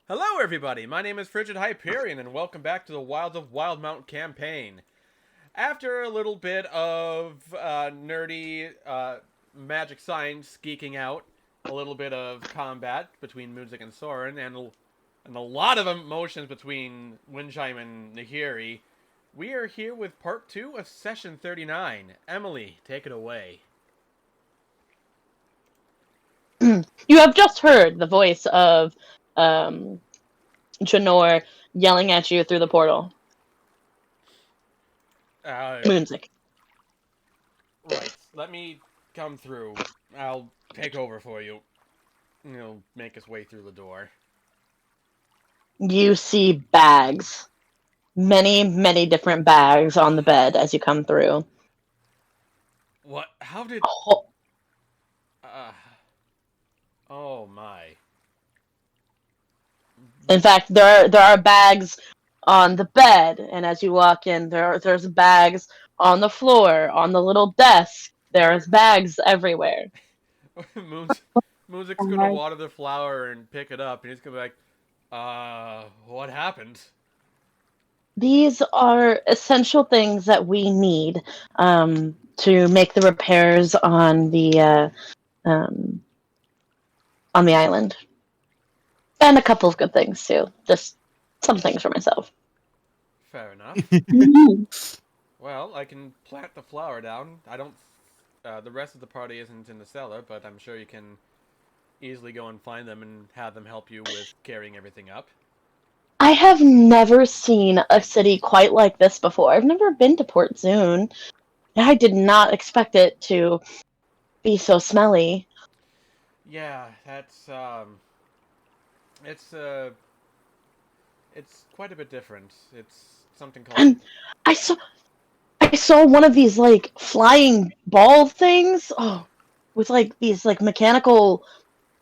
Hello, everybody. My name is Frigid Hyperion, and welcome back to the Wilds of Wildemount campaign. After a little bit of nerdy magic science geeking out, a little bit of combat between Moonzik and Soaren, and a lot of emotions between Windchime and Nahiri, we are here with part 2 of Session 39. Emily, take it away. You have just heard the voice of um, Janor yelling at you through the portal. Uh, Moonsick. right. Let me come through. I'll take over for you. He'll make his way through the door. You see bags. Many, many different bags on the bed as you come through. What? How did? Oh, Uh, oh my. in fact, there are bags on the bed, and as you walk in, there's bags on the floor, on the little desk. There's bags everywhere. Moon's Music's gonna water the flower and pick it up, and he's gonna be like, what happened? These are essential things that we need to make the repairs um, on the island, and a couple of good things too. Just some things for myself. Fair enough. Mhm. Well, I can plant the flower down. I don't. The rest of the party isn't in the cellar, but I'm sure you can easily go and find them and have them help you with carrying everything up. I have never seen a city quite like this before. I've never been to Port Zune. I did not expect it to be so smelly. Yeah, that's it's it's quite a bit different. It's something called. And I saw I saw one of these like flying ball things. Oh, with like these like mechanical.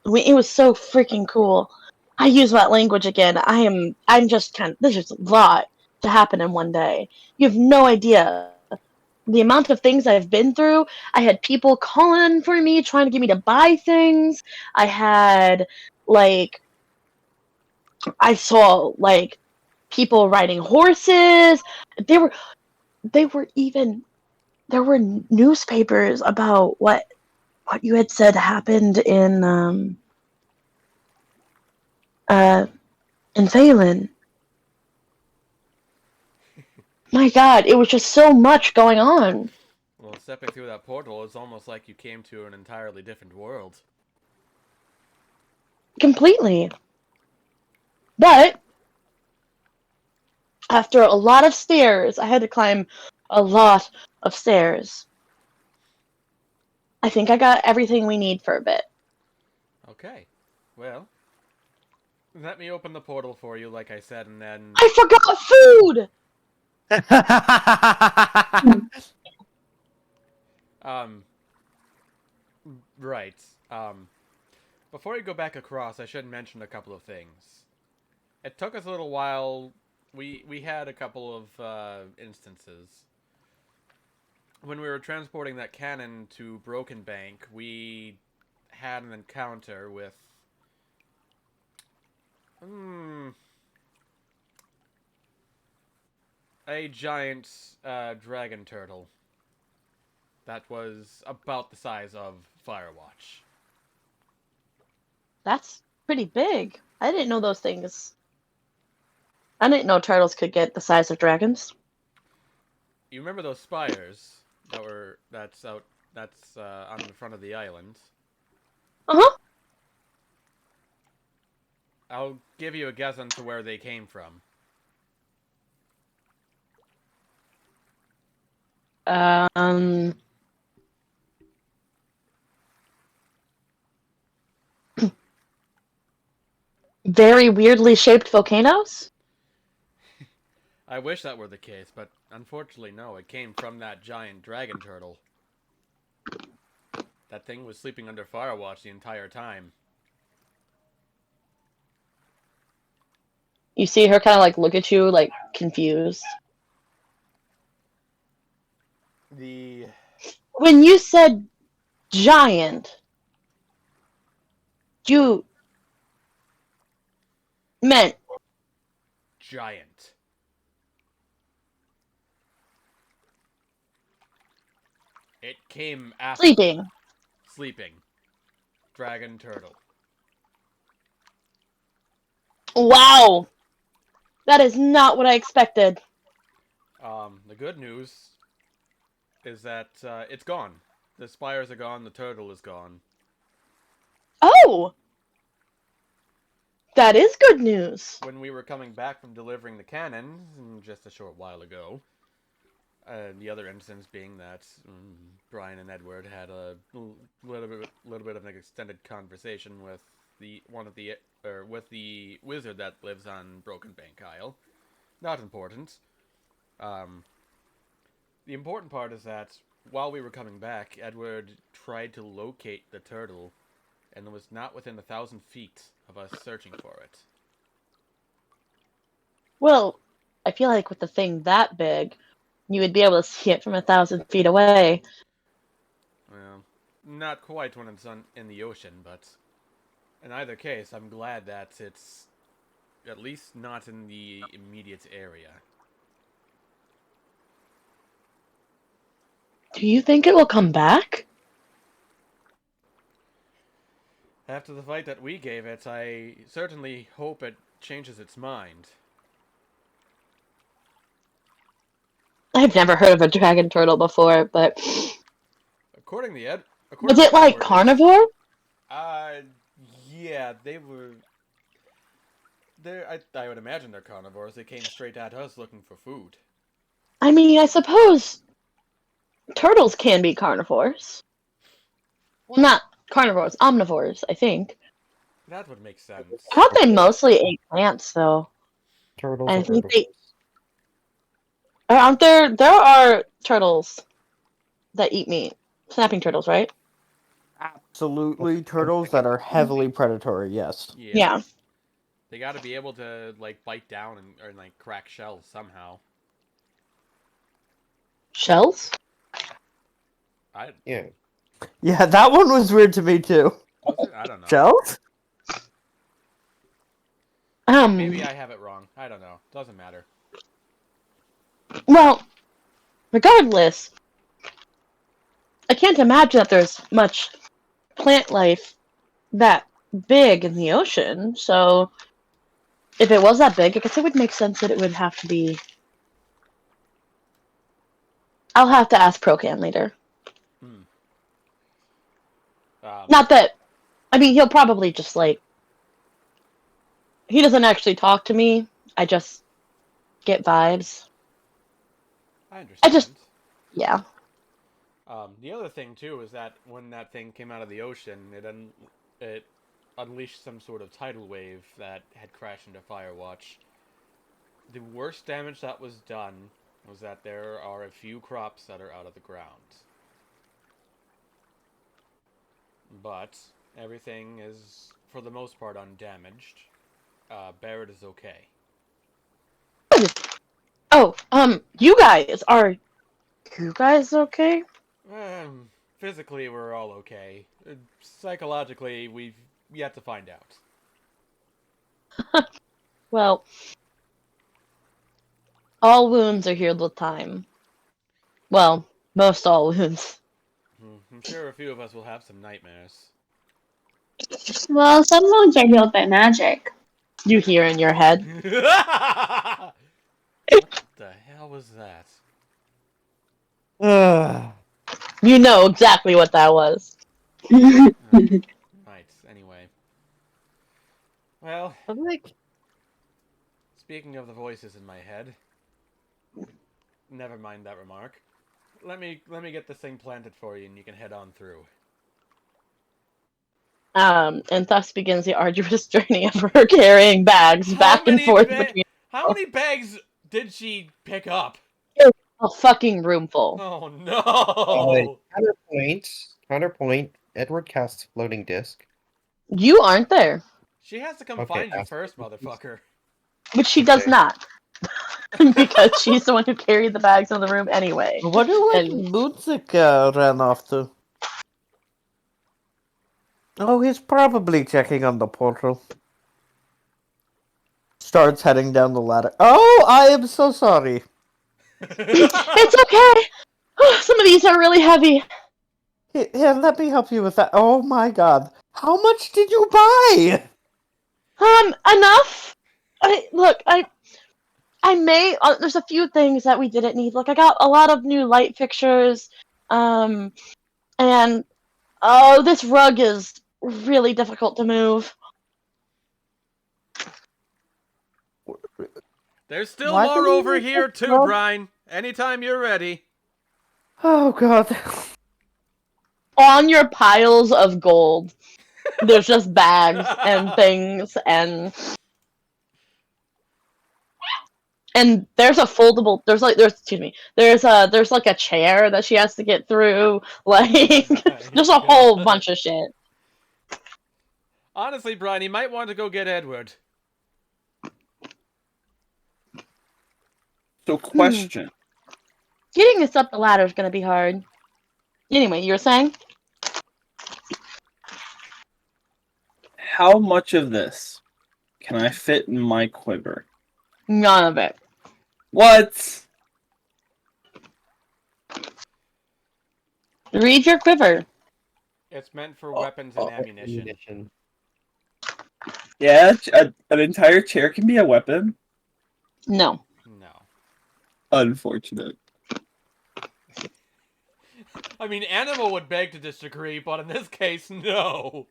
It was so freaking cool. I use that language again. I'm just kind of. There's just a lot to happen in one day. You have no idea the amount of things I've been through. I had people calling for me, trying to get me to buy things. I had like I saw like people riding horses. They were they were even there were newspapers about what you had said happened uh in Phelan. My God, it was just so much going on. Well, stepping through that portal is almost like you came to an entirely different world. Completely. But after a lot of stairs, I had to climb a lot of stairs. I think I got everything we need for a bit. Okay. Well, let me open the portal for you, like I said, and then. I forgot food! Um, right. Before you go back across, I should mention a couple of things. It took us a little while. We had a couple of instances. When we were transporting that cannon to Brokenbank, we had an encounter with. Hmm. A giant dragon turtle that was about the size of Firewatch. That's pretty big. I didn't know those things. I didn't know turtles could get the size of dragons. You remember those spires that's out that's on the front of the island? Uh huh. I'll give you a guess into where they came from. Um, very weirdly shaped volcanoes. I wish that were the case, but unfortunately, no. It came from that giant dragon turtle. That thing was sleeping under Firewatch the entire time. You see her kind of like look at you, like confused. The When you said giant, you Meant giant. It came after sleeping. sleeping. Dragon turtle. Wow. That is not what I expected. The good news is that it's gone. The spires are gone. The turtle is gone. Oh! That is good news. When we were coming back from delivering the cannons just a short while ago, the other instance being that Brian and Edward had a little bit of an extended conversation with with the wizard that lives on Brokenbank Isle. Not important. The important part is that while we were coming back, Edward tried to locate the turtle, and it was not within 1,000 feet of us searching for it. Well, I feel like with the thing that big, you would be able to see it from 1,000 feet away. Well, not quite when it's in the ocean, but in either case, I'm glad that it's at least not in the immediate area. Do you think it will come back? After the fight that we gave it, I certainly hope it changes its mind. I've never heard of a dragon turtle before, but According to Ed, was according it to like Edward, carnivore? uh, yeah, they were. I would imagine they're carnivores. They came straight at us looking for food. I mean, I suppose turtles can be carnivores. Well, not carnivores, omnivores, I think. That would make I sense. thought they mostly ate plants, though. Turtles And I are think herbivores. aren't there are turtles that eat meat. Snapping turtles, right? Absolutely, turtles that are heavily predatory. Yes. Yeah. They got to be able to like bite down or like crack shells somehow. Shells? Yeah. Yeah, that one was weird to me too. Was it? I don't know. Shells? Maybe I have it wrong. I don't know. Doesn't matter. Well, regardless, I can't imagine that there's much plant life that big in the ocean. So, if it was that big, I guess it would make sense that it would have to be. I'll have to ask Procan later. Not that. I mean, he'll probably just like. He doesn't actually talk to me. I just get vibes. I understand. Yeah. The other thing too is that when that thing came out of the ocean, it unleashed some sort of tidal wave that had crashed into Firewatch. The worst damage that was done was that there are a few crops that are out of the ground. But everything is, for the most part, undamaged. Barrett is okay. Oh, you guys okay? Physically, we're all okay. Psychologically, we've yet to find out. Well, all wounds are healed with time. Well, most all wounds. I'm sure a few of us will have some nightmares. Well, some wounds are healed by magic. You hear in your head. What the hell was that? You know exactly what that was. Right, anyway. Well, speaking of the voices in my head, never mind that remark. Let me get this thing planted for you and you can head on through. And thus begins the arduous journey of her carrying bags back and forth between. How many bags did she pick up? A fucking room full. Oh no! Counterpoint. Edward casts floating disc. You aren't there. She has to come Okay, find you ask first, me. motherfucker. Which she does Okay. not. Because she's the one who carried the bags in the room anyway. I wonder what Mutzik ran off to. Oh, he's probably checking on the portal. starts heading down the ladder. Oh, I am so sorry. It's okay. Some of these are really heavy. Here, let me help you with that. Oh my god. How much did you buy? Enough. I may. There's a few things that we didn't need. Like I got a lot of new light fixtures. And oh, this rug is really difficult to move. There's still Why more do we over need here this too, rug? Brian. Anytime you're ready. Oh god. On your piles of gold, there's just bags and things, and there's a foldable. There's like a chair that she has to get through. Like there's a whole bunch of shit. Honestly, Brian, you might want to go get Edward. So, question. Getting us up the ladder is gonna be hard. Anyway, you were saying? How much of this can I fit in my quiver? None of it. What? Read your quiver. It's meant for weapons and ammunition. Yeah, an entire chair can be a weapon? No. No. Unfortunate. I mean, Animal would beg to disagree, but in this case, no.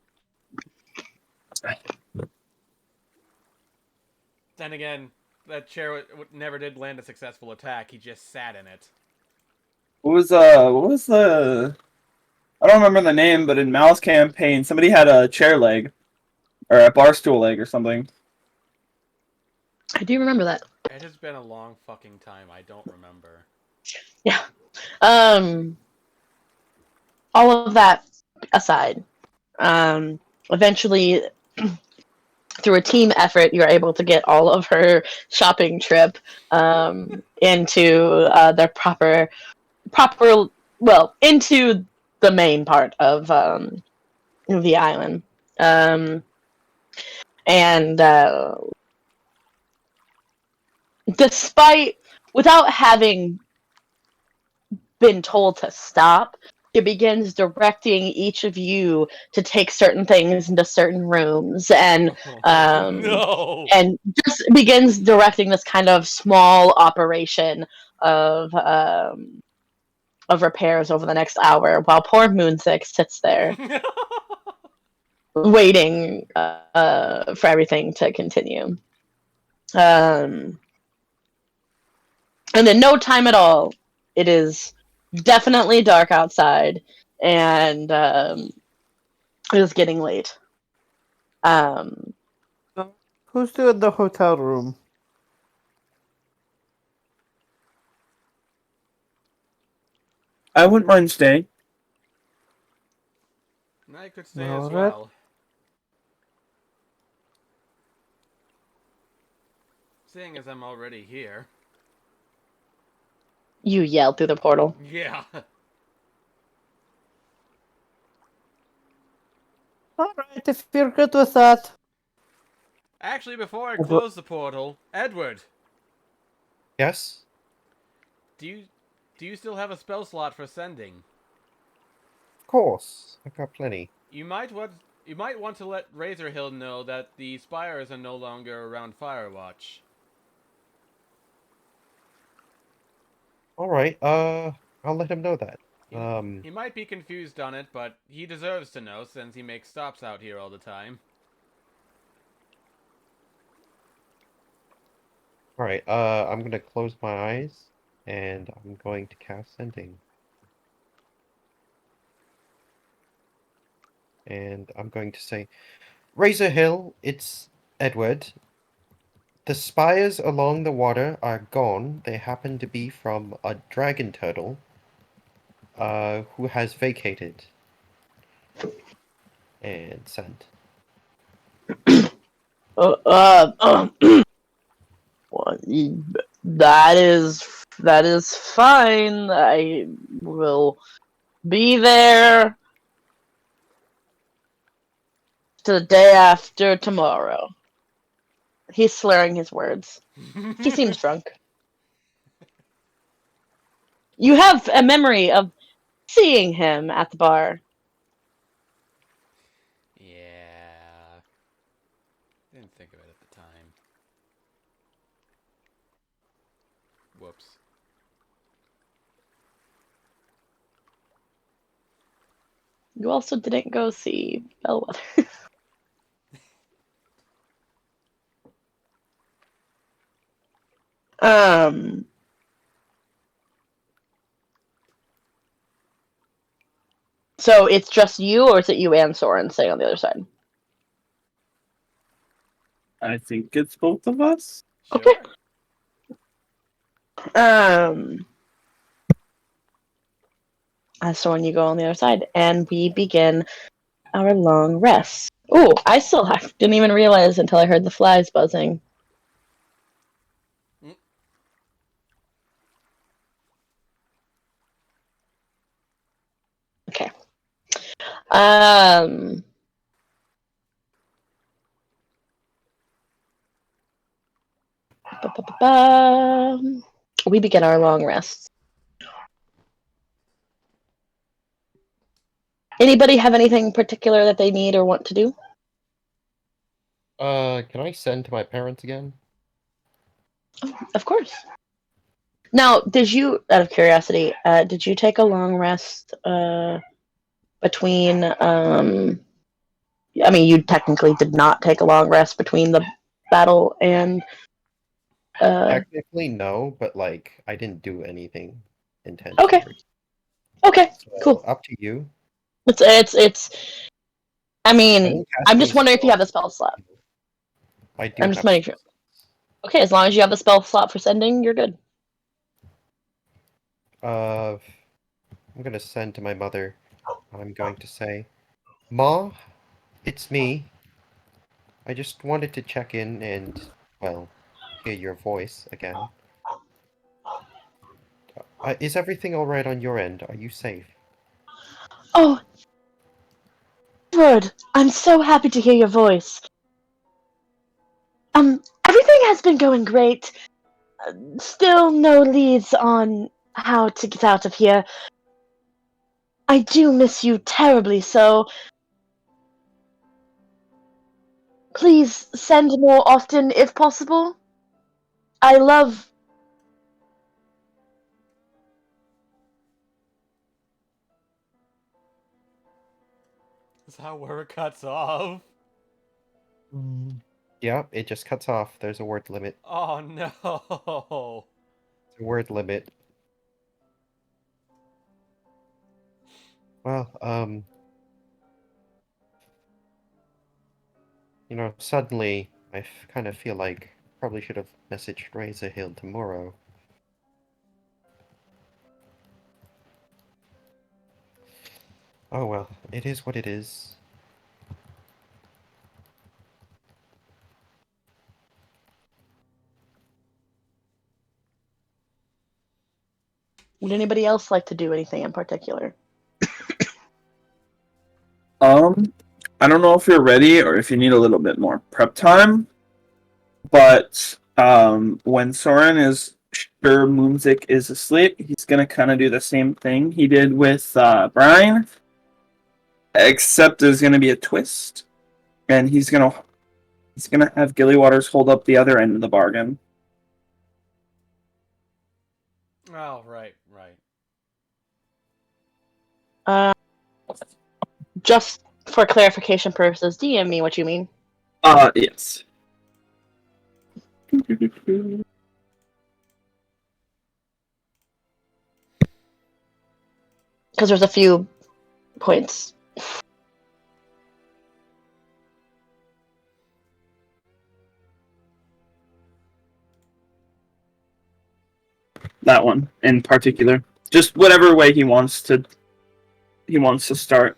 Then again, that chair never did land a successful attack. He just sat in it. What was the... I don't remember the name, but in Mal's campaign, somebody had a chair leg. Or a bar stool leg or something. I do remember that. It has been a long fucking time. I don't remember. Yeah. All of that aside, eventually, through a team effort, you're able to get all of her shopping trip into their proper, into the main part of the island. Despite, without having been told to stop, it begins directing each of you to take certain things into certain rooms, and No. and just begins directing this kind of small operation of repairs over the next hour, while poor Moonsix sits there waiting for everything to continue. And in no time at all, it is definitely dark outside, and it is getting late. Who's doing the hotel room? I wouldn't mind staying. I could stay as Alright. well. Seeing as I'm already here. You yell through the portal. Yeah. Alright, if you're good with that. Actually, before I close the portal, Edward, Yes? do you still have a spell slot for sending? Of course. I've got plenty. You might want to let Razorhill know that the spires are no longer around Firewatch. Alright, I'll let him know that. He might be confused on it, but he deserves to know since he makes stops out here all the time. Alright, I'm gonna close my eyes, and I'm going to cast Sending. And I'm going to say, Razor Hill, it's Edward. The spires along the water are gone. They happen to be from a dragon turtle, who has vacated. And sent. Well, that is fine. I will be there the day after tomorrow. He's slurring his words. He seems drunk. You have a memory of seeing him at the bar. Yeah. Didn't think of it at the time. Whoops. You also didn't go see Bellweather. um. So it's just you, or is it you and Soaren staying on the other side? I think it's both of us. Sure. Okay. So when you go on the other side, and we begin our long rest. Oh, I still didn't even realize until I heard the flies buzzing. Mm. Okay. We begin our long rest. Anybody have anything particular that they need or want to do? Can I send to my parents again? Of course. Now, out of curiosity, did you take a long rest between? I mean, you technically did not take a long rest between the battle and. Technically, no, but like I didn't do anything intentionally. Okay, So, cool. up to you. It's. I I mean, think I'm just casting wondering if you spells- have a spell slot. I do I'm just have making sure. Okay, as long as you have a spell slot for sending, you're good. I'm gonna send to my mother. I'm going to say, Ma, it's me. I just wanted to check in and, well, hear your voice again. Is everything all right on your end? Are you safe? Oh, Edward, I'm so happy to hear your voice. Everything has been going great. Still no leads on how to get out of here. I do miss you terribly, so please send more often if possible. I love. Is that where it cuts off? Yeah, it just cuts off. There's a word limit. Oh no. It's a word limit. Well, suddenly I kind of feel like probably should have messaged Razor Hill tomorrow. Oh well, it is what it is. Would anybody else like to do anything in particular? I don't know if you're ready or if you need a little bit more prep time, but when Soren is sure Moonzik is asleep, he's gonna kind of do the same thing he did with Brian, except there's gonna be a twist, and he's gonna have Gilly Waters hold up the other end of the bargain. Oh, right. Uh, just for clarification purposes, DM me what you mean. Yes. Because there's a few points. That one in particular. Just whatever way he wants to start.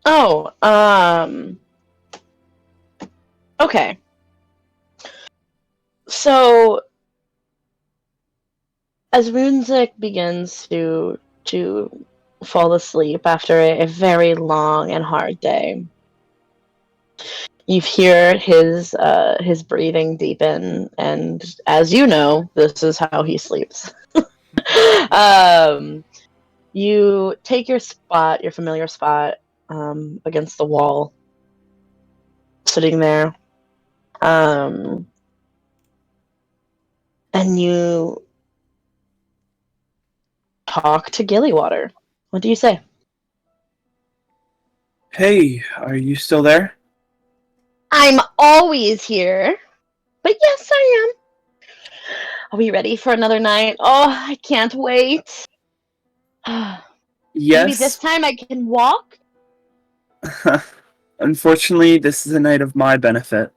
Oh, okay. So, as Runzik begins to to fall asleep after a very long and hard day. You hear his breathing deepen, and as you know, this is how he sleeps. You take your spot, your familiar spot, against the wall, sitting there, and you talk to Gillywater. What do you say? Hey, are you still there? I'm always here, but yes, I am. Are we ready for another night? Oh, I can't wait. Maybe this Yes. time I can walk? Unfortunately, this is a night of my benefit.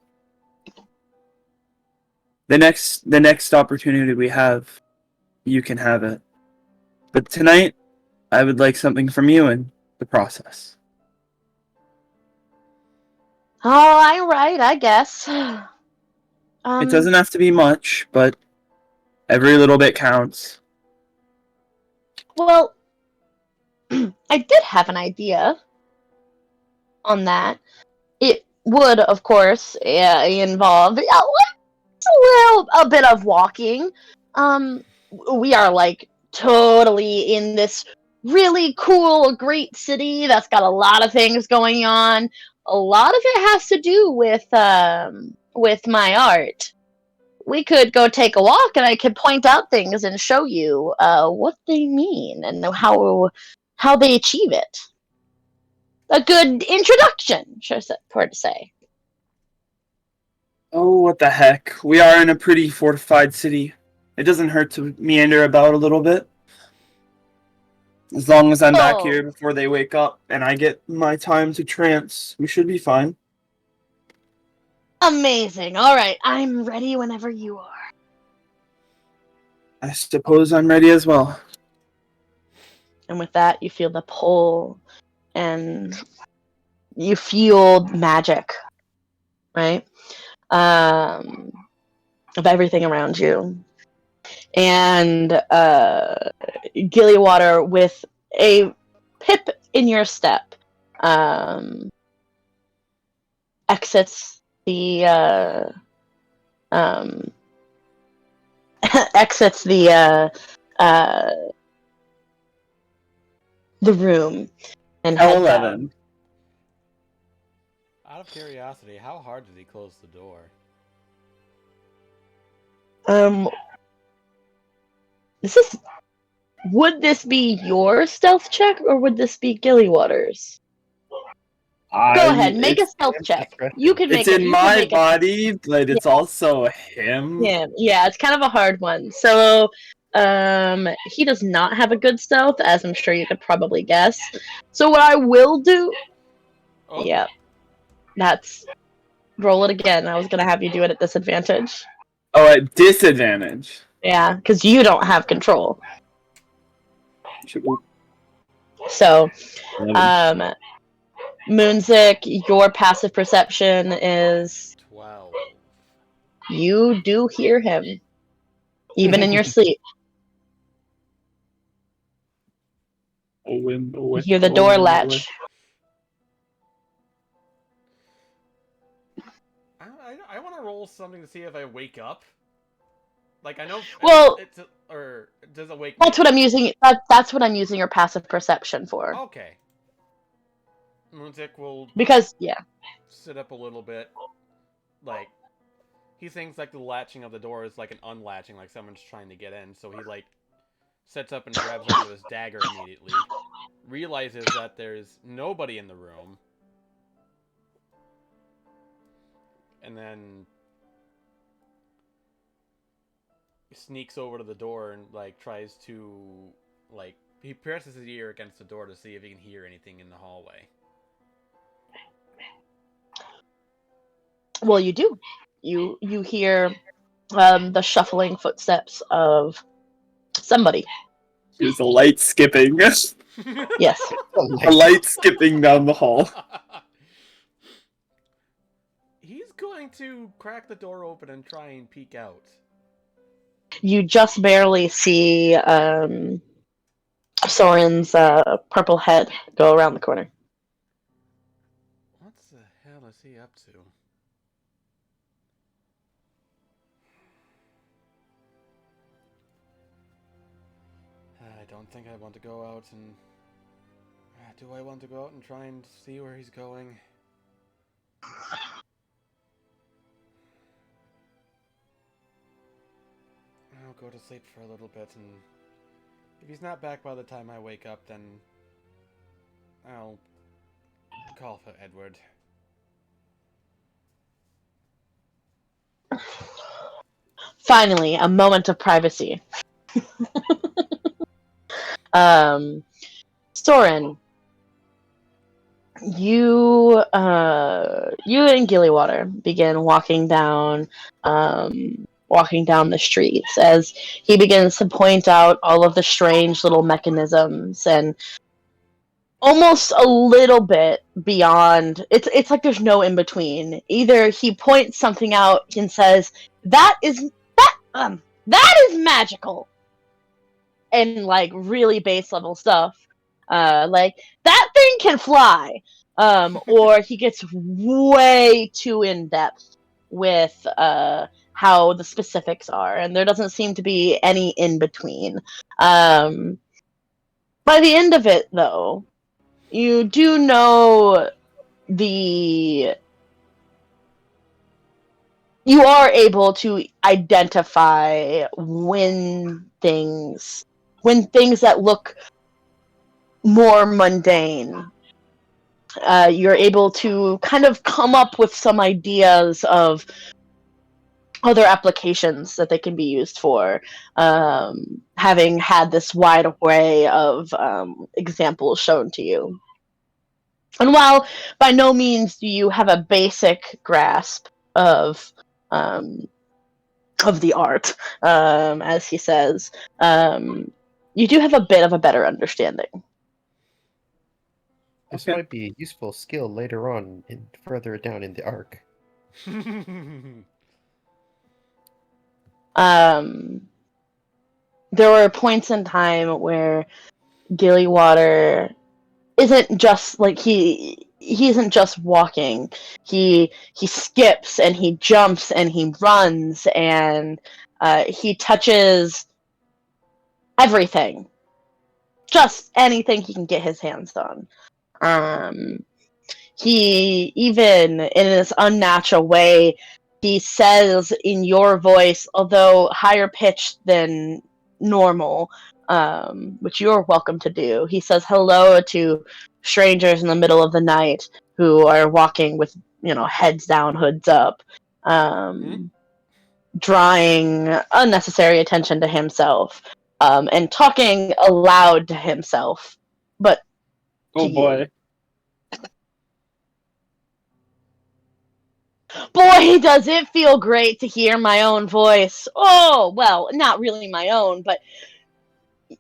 The next opportunity we have, you can have it. But tonight, I would like something from you in the process. All right, I guess. It doesn't have to be much, but every little bit counts. Well, I did have an idea on that. It would, of course, involve a bit of walking. We are like totally in this really cool, great city that's got a lot of things going on. A lot of it has to do with my art. We could go take a walk, and I could point out things and show you what they mean and how they achieve it. A good introduction, for to say. Oh, what the heck. We are in a pretty fortified city. It doesn't hurt to meander about a little bit. As long as I'm back Oh. here before they wake up and I get my time to trance, we should be fine. Amazing. All right, I'm ready whenever you are. I suppose I'm ready as well. And with that, you feel the pull, and you feel magic, right? Of everything around you. And Gillywater, with a pip in your step, exits the exits the room and heads out. L11. Out of curiosity, how hard did he close the door? Would this be your stealth check, or would this be Gillywater's? Go ahead, make a stealth check. You can make It's it. in my body, but it's also him. Yeah, it's kind of a hard one. So, he does not have a good stealth, as I'm sure you could probably guess. So what I will do... Oh. Yeah. That's... Roll it again. I was going to have you do it at disadvantage. Oh, at disadvantage. Yeah, because you don't have control. So, 11. Moonzik, your passive perception is 12. you do hear him, even in your sleep. You hear the door latch. I want to roll something to see if I wake up. Like, I know. Well, or does it wake? That's what I'm using. That's what I'm using your passive perception for. Okay. Moonzik will Because sit up a little bit. Like, he thinks like the latching of the door is like an unlatching, like someone's trying to get in. So he like sets up and grabs onto his dagger immediately. Realizes that there's nobody in the room. And then sneaks over to the door and like tries to like he presses his ear against the door to see if he can hear anything in the hallway. well, you do. You hear the shuffling footsteps of somebody. There's a light skipping. Yes. A light skipping down the hall. He's going to crack the door open and try and peek out. You just barely see Soren's purple head go around the corner. What the hell is he up to? I don't think I want to go out and... do I want to go out and try and see where he's going? I'll go to sleep for a little bit, and if he's not back by the time I wake up, then I'll call for Edward. Finally, a moment of privacy. Soren, you and Gillywater begin walking down the streets as he begins to point out all of the strange little mechanisms and almost a little bit beyond. It's like there's no in between. Either he points something out and says that is magical, and like really base level stuff, like that thing can fly, or he gets way too in depth with how the specifics are, and there doesn't seem to be any in between. By the end of it, though, you do know you are able to identify when things that look more mundane. You're able to kind of come up with some ideas of other applications that they can be used for, having had this wide array of examples shown to you. And while by no means do you have a basic grasp of the art, as he says, you do have a bit of a better understanding. This Okay. might be a useful skill later on, further down in the arc. There were points in time where Gillywater isn't just like he isn't just walking. He skips and he jumps and he runs and he touches everything, just anything he can get his hands on. He even in this unnatural way, he says in your voice, although higher pitched than normal, which you're welcome to do. He says hello to strangers in the middle of the night who are walking with, heads down, hoods up, drawing unnecessary attention to himself, and talking aloud to himself. But Oh to boy. you. Boy, does it feel great to hear my own voice. Oh, well, not really my own, but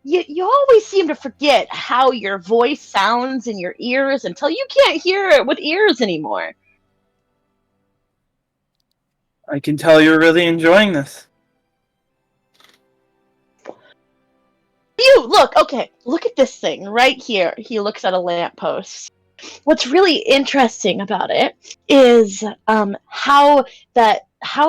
you always seem to forget how your voice sounds in your ears until you can't hear it with ears anymore. I can tell you're really enjoying this. You, look at this thing right here. He looks at a lamppost. What's really interesting about it is how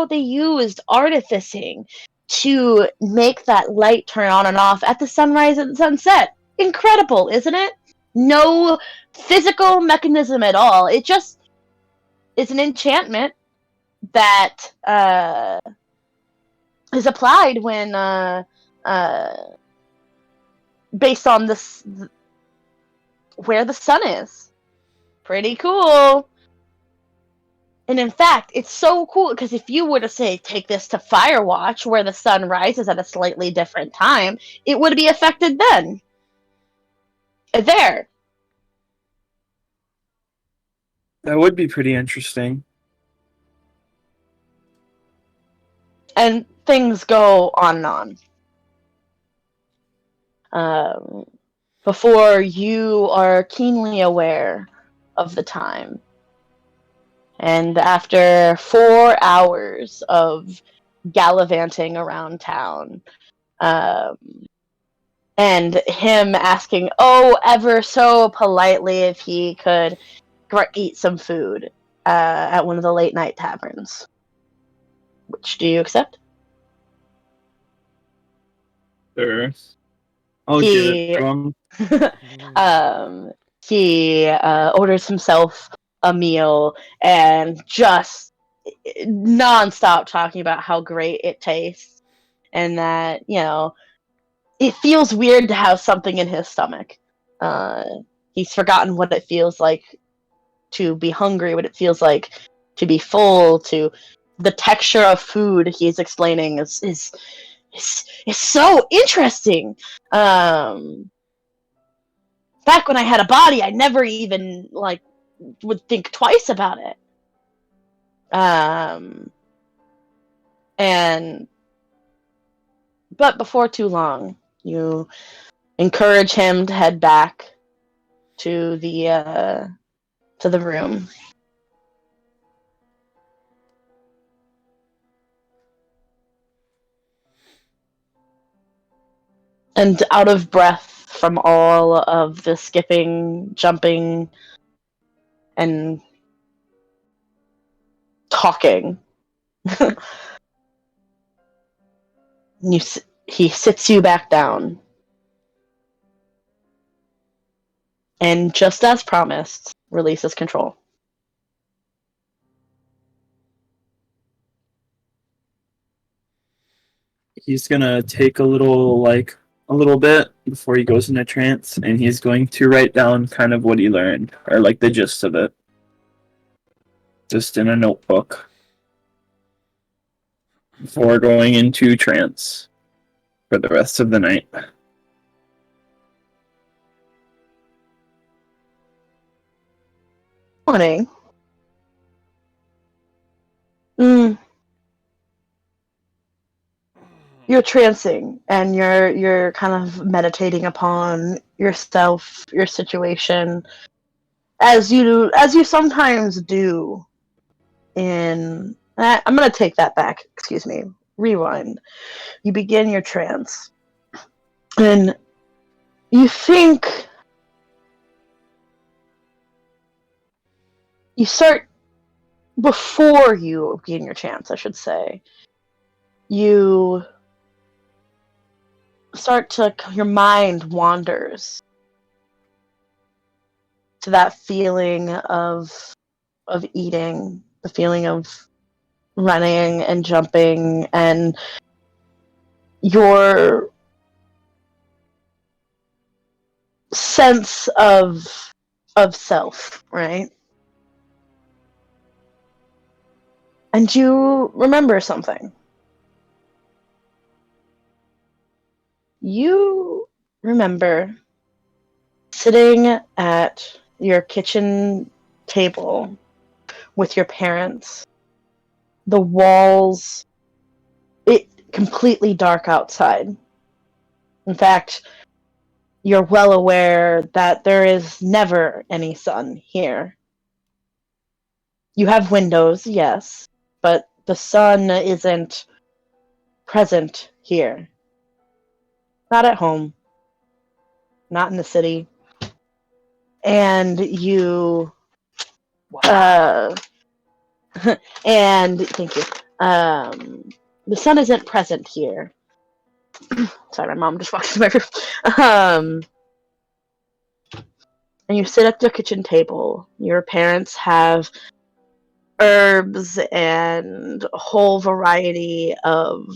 they used artificing to make that light turn on and off at the sunrise and sunset. Incredible, isn't it? No physical mechanism at all. It just is an enchantment that is applied when based on this where the sun is. Pretty cool. And in fact, it's so cool because if you were to say, take this to Firewatch, where the sun rises at a slightly different time, it would be affected then. There. That would be pretty interesting. And things go on and on. Before you are keenly aware of the time. And after 4 hours of gallivanting around town, and and him asking, oh, ever so politely, if he could eat some food at one of the late night taverns. Which do you accept? Sure. I'll give it He to him. he orders himself a meal and just nonstop talking about how great it tastes, and that, you know, it feels weird to have something in his stomach. He's forgotten what it feels like to be hungry, what it feels like to be full, to the texture of food. He's explaining is so interesting. Back when I had a body, I never even like would think twice about it. And but before too long, you encourage him to head back to the room. And out of breath from all of the skipping, jumping, and talking, he sits you back down. And just as promised, releases control. He's gonna take a little bit before he goes into trance, and he's going to write down kind of what he learned, or like the gist of it, just in a notebook before going into trance for the rest of the night. Morning. You're trancing, and you're kind of meditating upon yourself, your situation, as you sometimes do. I'm gonna take that back. Excuse me. Rewind. You begin your trance, and you think you start before you begin your trance, I should say. You start to, your mind wanders to that feeling of eating, the feeling of running and jumping, and your sense of self, right? And you remember something. You remember sitting at your kitchen table with your parents, the walls, it completely dark outside. In fact, you're well aware that there is never any sun here. You have windows, yes, but the sun isn't present here. Not at home. Not in the city. And you and thank you. The sun isn't present here. Sorry, my mom just walked into my room. And you sit at your kitchen table. Your parents have herbs and a whole variety of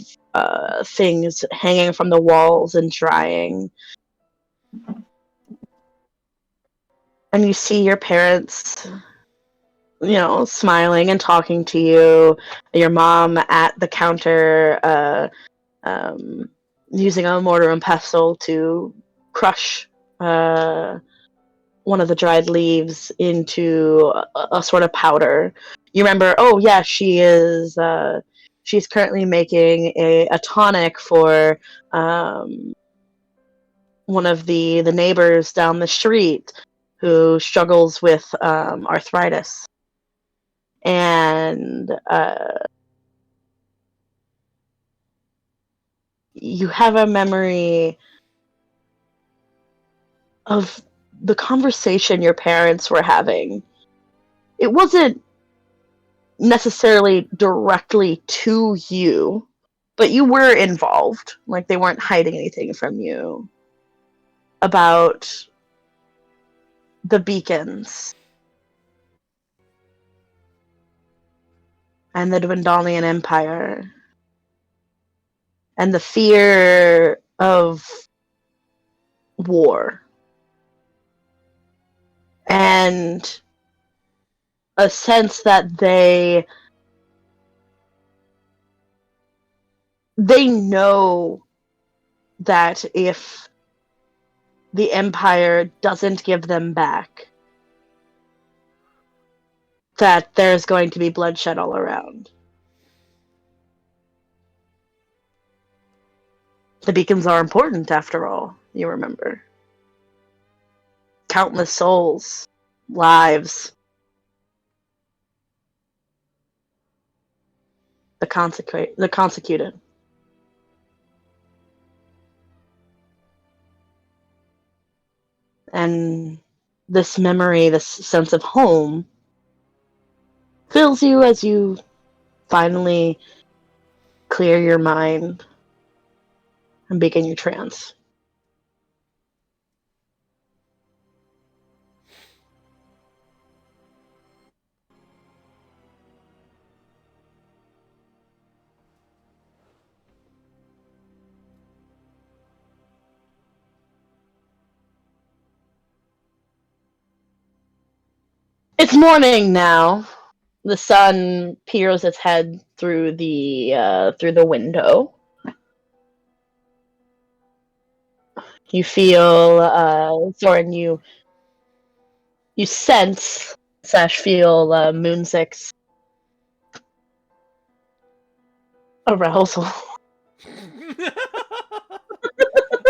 things hanging from the walls and drying. And you see your parents, you know, smiling and talking to you. Your mom at the counter, using a mortar and pestle to crush one of the dried leaves into a sort of powder. You remember, oh yeah, she's currently making a tonic for one of the neighbors down the street who struggles with arthritis. And you have a memory of the conversation your parents were having. It wasn't necessarily directly to you, but you were involved. Like, they weren't hiding anything from you about the beacons and the Dwendalian Empire and the fear of war and a sense that they know that if the Empire doesn't give them back, that there's going to be bloodshed all around. The beacons are important, after all, you remember. Countless souls, lives, the consecuted. And this memory, this sense of home, fills you as you finally clear your mind and begin your trance. It's morning now. The sun peers its head through the window. You feel, Soren, you sense slash feel Moonsick's arousal.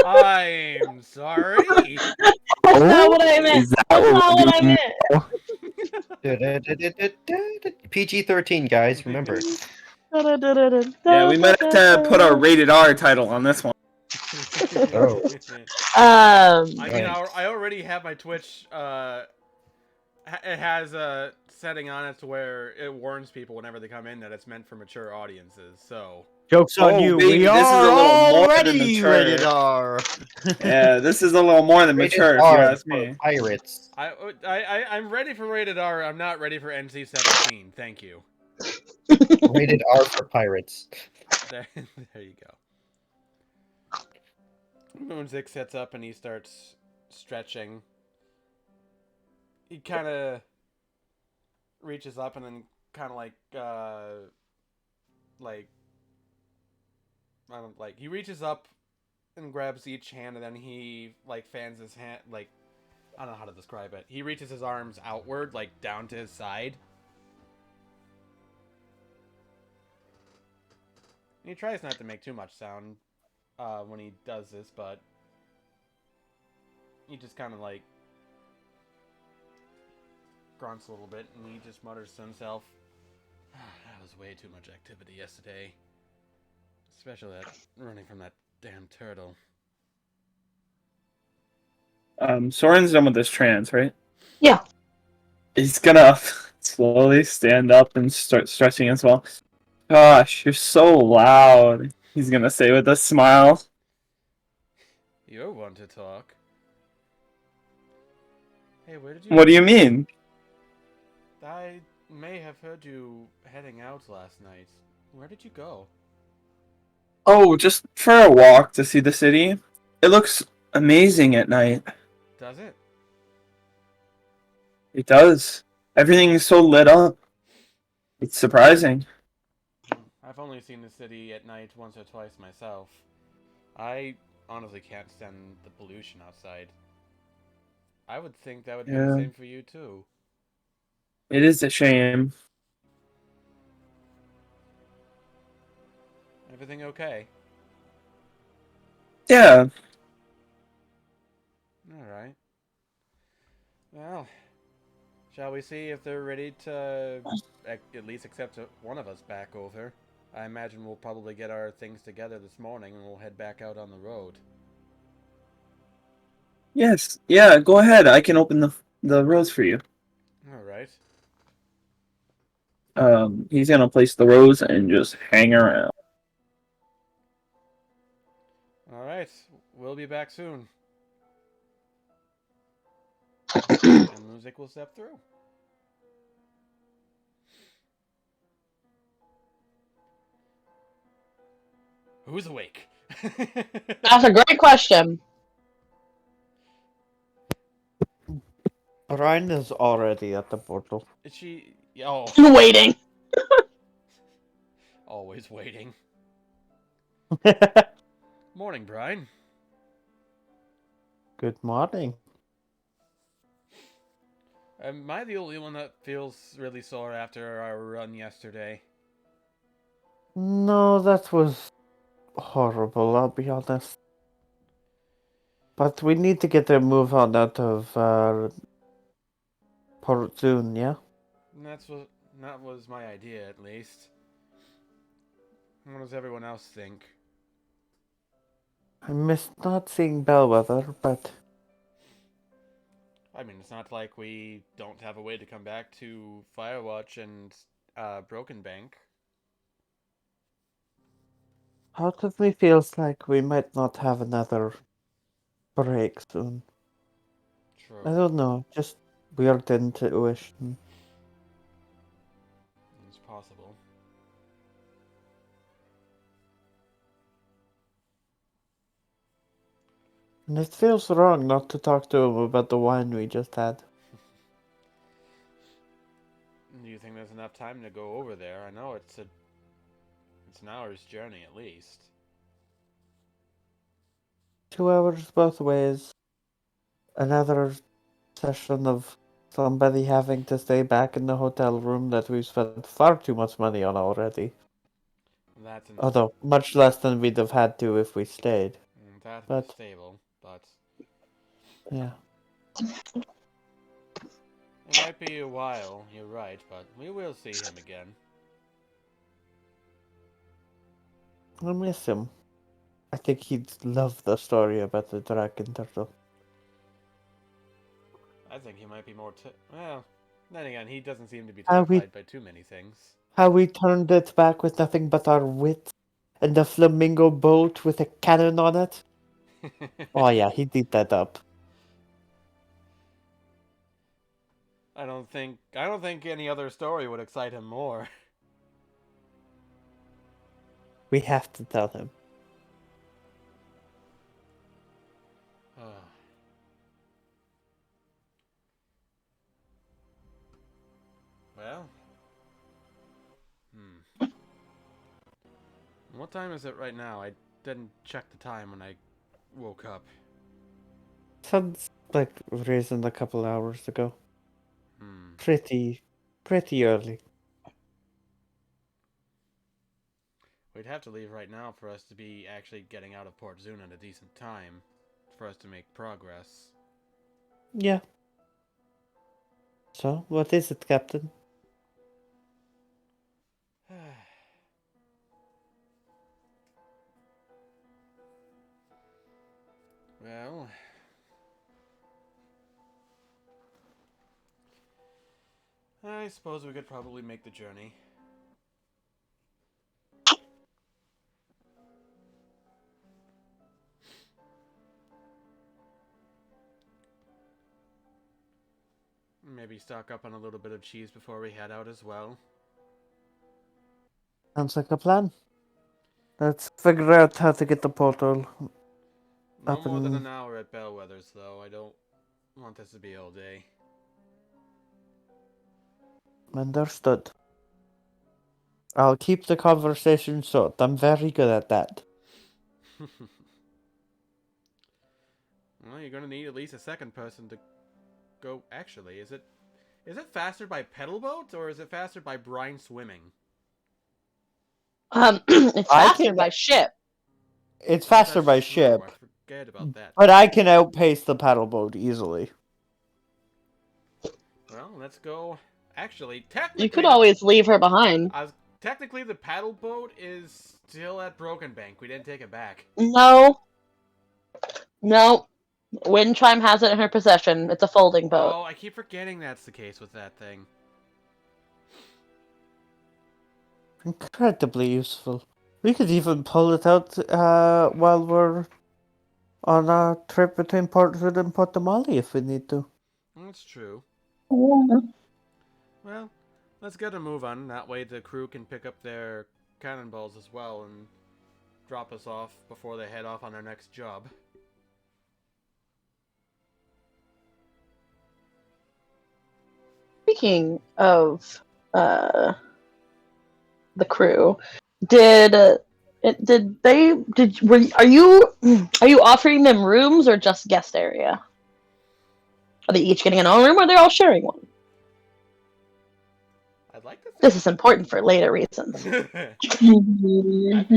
I'm sorry. That's not what I meant. Is that That's what not we're what I doing? meant. PG-13, guys, remember. Yeah, we might have to put a rated R title on this one. Oh. I mean, Right. I already have my Twitch. It has a setting on it to where it warns people whenever they come in that it's meant for mature audiences. So Joke's on Oh, you. baby, We this is are a little more than already mature. rated R. Yeah, this is a little more than Rated mature, if you R ask for me. pirates. I'm ready for rated R. I'm not ready for NC-17. Thank you. Rated R for pirates. There you go. Moonzik sits up and he starts stretching. He kind of reaches up and then kind of he reaches up and grabs each hand and then he like fans his hand like I don't know how to describe it. He reaches his arms outward like down to his side. And he tries not to make too much sound when he does this, but he just kind of like grunts a little bit and he just mutters to himself, that was way too much activity yesterday. Especially that running from that damn turtle. Soren's done with this trance, right? Yeah. He's gonna slowly stand up and start stretching as well. Gosh, you're so loud. He's gonna say with a smile. You want to talk? Hey, where did you... What do you mean? I may have heard you heading out last night. Where did you go? Oh, just for a walk to see the city. It looks amazing at night. Does it? It does. Everything is so lit up. It's surprising. I've only seen the city at night once or twice myself. I honestly can't stand the pollution outside. I would think that would be the Yeah. same for you too. It is a shame. Everything okay? Yeah. Alright. Well, shall we see if they're ready to at least accept one of us back over? I imagine we'll probably get our things together this morning and we'll head back out on the road. Yes. Yeah, go ahead. I can open the rose for you. All right. He's gonna place the rose and just hang around. All right. We'll be back soon. And music will step through. Who's awake? That's a great question. Ryan is already at the portal. Is she? Oh, Waiting. always waiting. Morning, Brian. Good morning. Am I the only one that feels really sore after our run yesterday? No, that was horrible, I'll be honest. But we need to get a move on out of Port soon, yeah? That was my idea, at least. What does everyone else think? I missed not seeing Bellweather, but I mean, it's not like we don't have a way to come back to Firewatch and Brokenbank. part of me feels like we might not have another break soon. True. I don't know, just weird intuition. It's possible. And it feels wrong not to talk to him about the wine we just had. Do you think there's enough time to go over there? I know it's an hour's journey at least. 2 hours both ways. Another session of somebody having to stay back in the hotel room that we've spent far too much money on already. That's Although, much less than we'd have had to if we stayed. that's But- stable, but Yeah. it might be a while. You're right, but we will see him again. I miss him. I think he'd love the story about the dragon turtle. I think he might be more. Well, then again, he doesn't seem to be How we- terrified by too many things. How we turned it back with nothing but our wit, and the flamingo boat with a cannon on it. Oh yeah, he did that up. I don't think any other story would excite him more. We have to tell him. Well, what time is it right now? I didn't check the time when I woke up. Sounds like risen a couple hours ago. Hmm. Pretty early. We'd have to leave right now for us to be actually getting out of Port Zune at a decent time for us to make progress. Yeah. So, what is it, Captain? Well, I suppose we could probably make the journey. Maybe stock up on a little bit of cheese before we head out as well. Sounds like a plan. Let's figure out how to get the portal. No Up more than in- an hour at Bellweather's, though. I don't want this to be all day. Understood. I'll keep the conversation short. I'm very good at that. Well, you're gonna need at least a second person to go. Actually, is it faster by pedal boat or is it faster by brine swimming? It's I faster can- by ship. It's faster That's by true, ship, I forget about that. but I can outpace the paddle boat easily. Well, let's go. Actually, technically, You could always leave her behind. technically the paddle boat is still at Brokenbank. We didn't take it back. No. Wind Chime has it in her possession. It's a folding boat. Oh, I keep forgetting that's the case with that thing. Incredibly useful. We could even pull it out while we're on a trip between Portwood and Portamali if we need to. That's true. Yeah. Well, let's get a move on. That way the crew can pick up their cannonballs as well and drop us off before they head off on their next job. Speaking of the crew, are you offering them rooms or just guest area? Are they each getting an own room or are they all sharing one? I'd like to think... This is important for later reasons. I feel like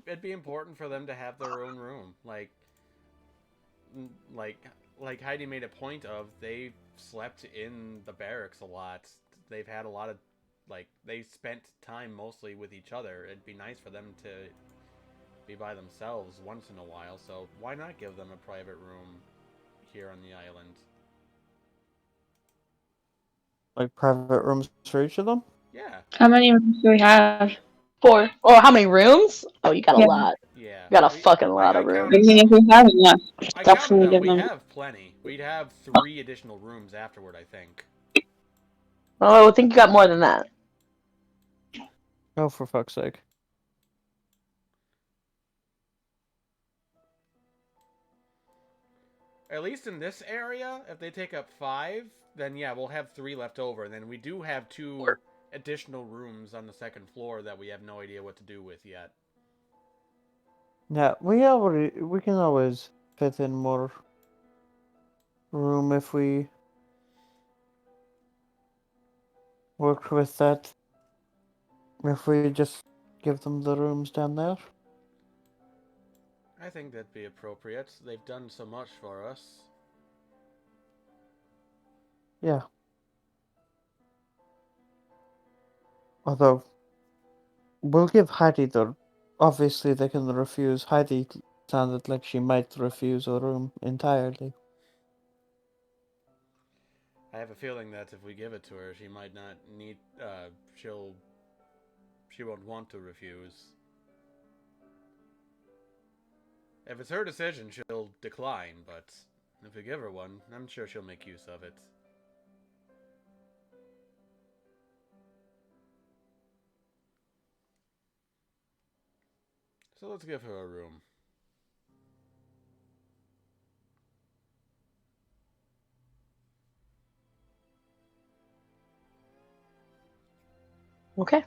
it'd be important for them to have their own room. Like Heidi made a point of, they slept in the barracks a lot. They've had a lot of, they spent time mostly with each other. It'd be nice for them to be by themselves once in a while, so why not give them a private room here on the island? Like private rooms for each of them? Yeah. How many rooms do we have? 4. Oh, how many rooms? Oh, you got a Yeah. lot. Yeah. You got a fucking lot of I rooms. mean, if we have enough, I definitely counted them. give We them. have plenty. We'd have 3 additional rooms afterward, I think. Oh, I think you got more than that. Oh, for fuck's sake. At least in this area, if they take up 5, then yeah, we'll have 3 left over. And then we do have 2 additional rooms on the second floor that we have no idea what to do with yet. Yeah, we can always fit in more room if we work with that. If we just give them the rooms down there. I think that'd be appropriate. They've done so much for us. Yeah. Although, we'll give Heidi the... Obviously, they can refuse. Heidi sounded like she might refuse a room entirely. I have a feeling that if we give it to her, she might not need... She won't want to refuse. If it's her decision, she'll decline, but if we give her one, I'm sure she'll make use of it. So let's give her a room. Okay.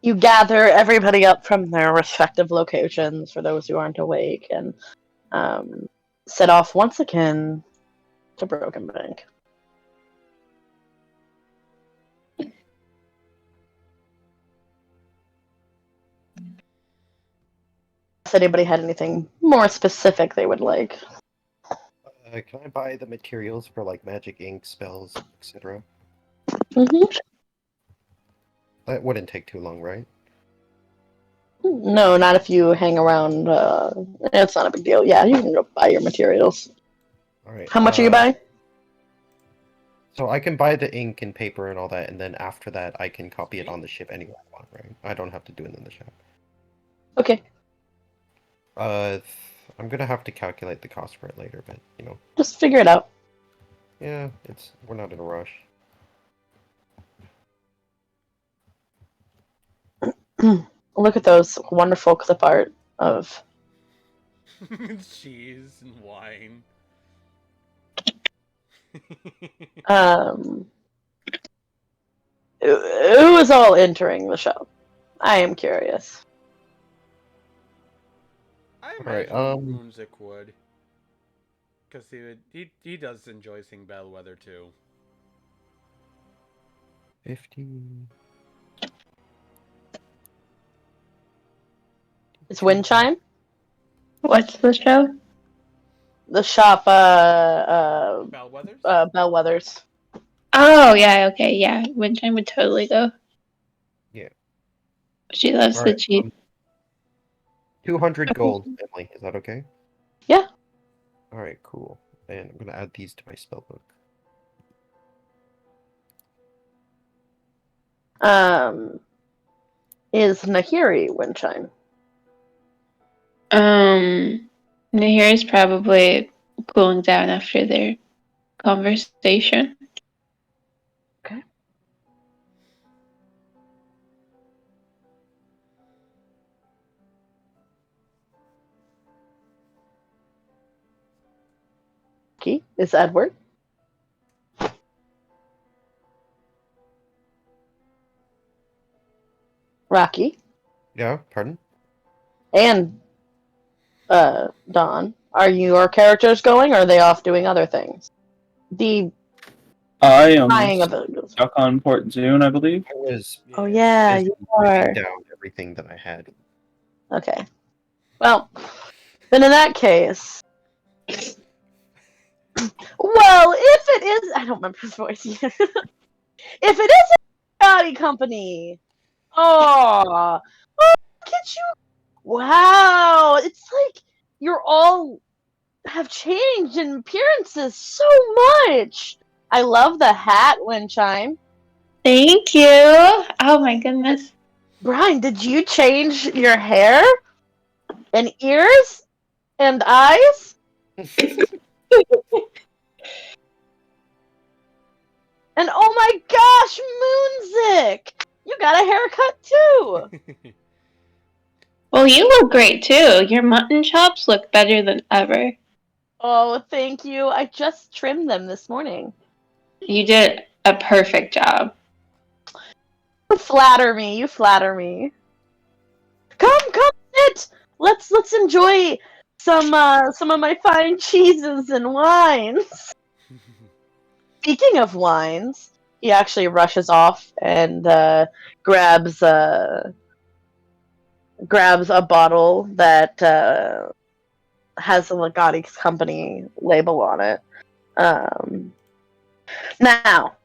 You gather everybody up from their respective locations for those who aren't awake and set off once again to Brokenbank. If anybody had anything more specific they would like. Can I buy the materials for like magic ink, spells, etc.? Mm-hmm. That wouldn't take too long, right? No, not if you hang around. It's not a big deal. Yeah, you can go buy your materials. All right. How much are you buying? So I can buy the ink and paper and all that, and then after that, I can copy it on the ship anywhere I want, right? I don't have to do it in the shop. Okay. I'm gonna have to calculate the cost for it later, but you know. Just figure it out. Yeah, we're not in a rush. Look at those wonderful clip art of Cheese and wine. who is all entering the show? I am curious. I Alright, imagine Moonzik would. Because he does enjoy seeing Bellweather too. 50. It's Wind Chime? What's the show? The shop, Bellweathers? Bellweathers. Oh, yeah, okay, yeah. Windchime would totally go. Yeah. She loves the Alright, cheese. 200 gold, Emily. Is that okay? Yeah. Alright, cool. And I'm gonna add these to my spellbook. Is Nahiri wind chime? Nahir is probably cooling down after their conversation. Okay. Key is Edward. Rocky Yeah, pardon? and Don. Are your characters going, or are they off doing other things? The I am buying of it. stuck on Port Zune, I believe. I was Oh yeah, busy you writing are. down everything that I had. Okay. Well, then in that case, well, if it is, I don't remember his voice. If it is a Legati Company, oh, look at you! Wow, it's like you're all have changed in appearances so much. I love the hat, wind chime. Thank you. Oh my goodness. Brian, did you change your hair and ears and eyes? And oh my gosh, Moonzik! You got a haircut too! Well, you look great too. Your mutton chops look better than ever. Oh, thank you. I just trimmed them this morning. You did a perfect job. You flatter me, you flatter me. Come, sit! Let's enjoy some of my fine cheeses and wines. Speaking of wines, he actually rushes off and grabs a bottle that has the Legati Company label on it. Now,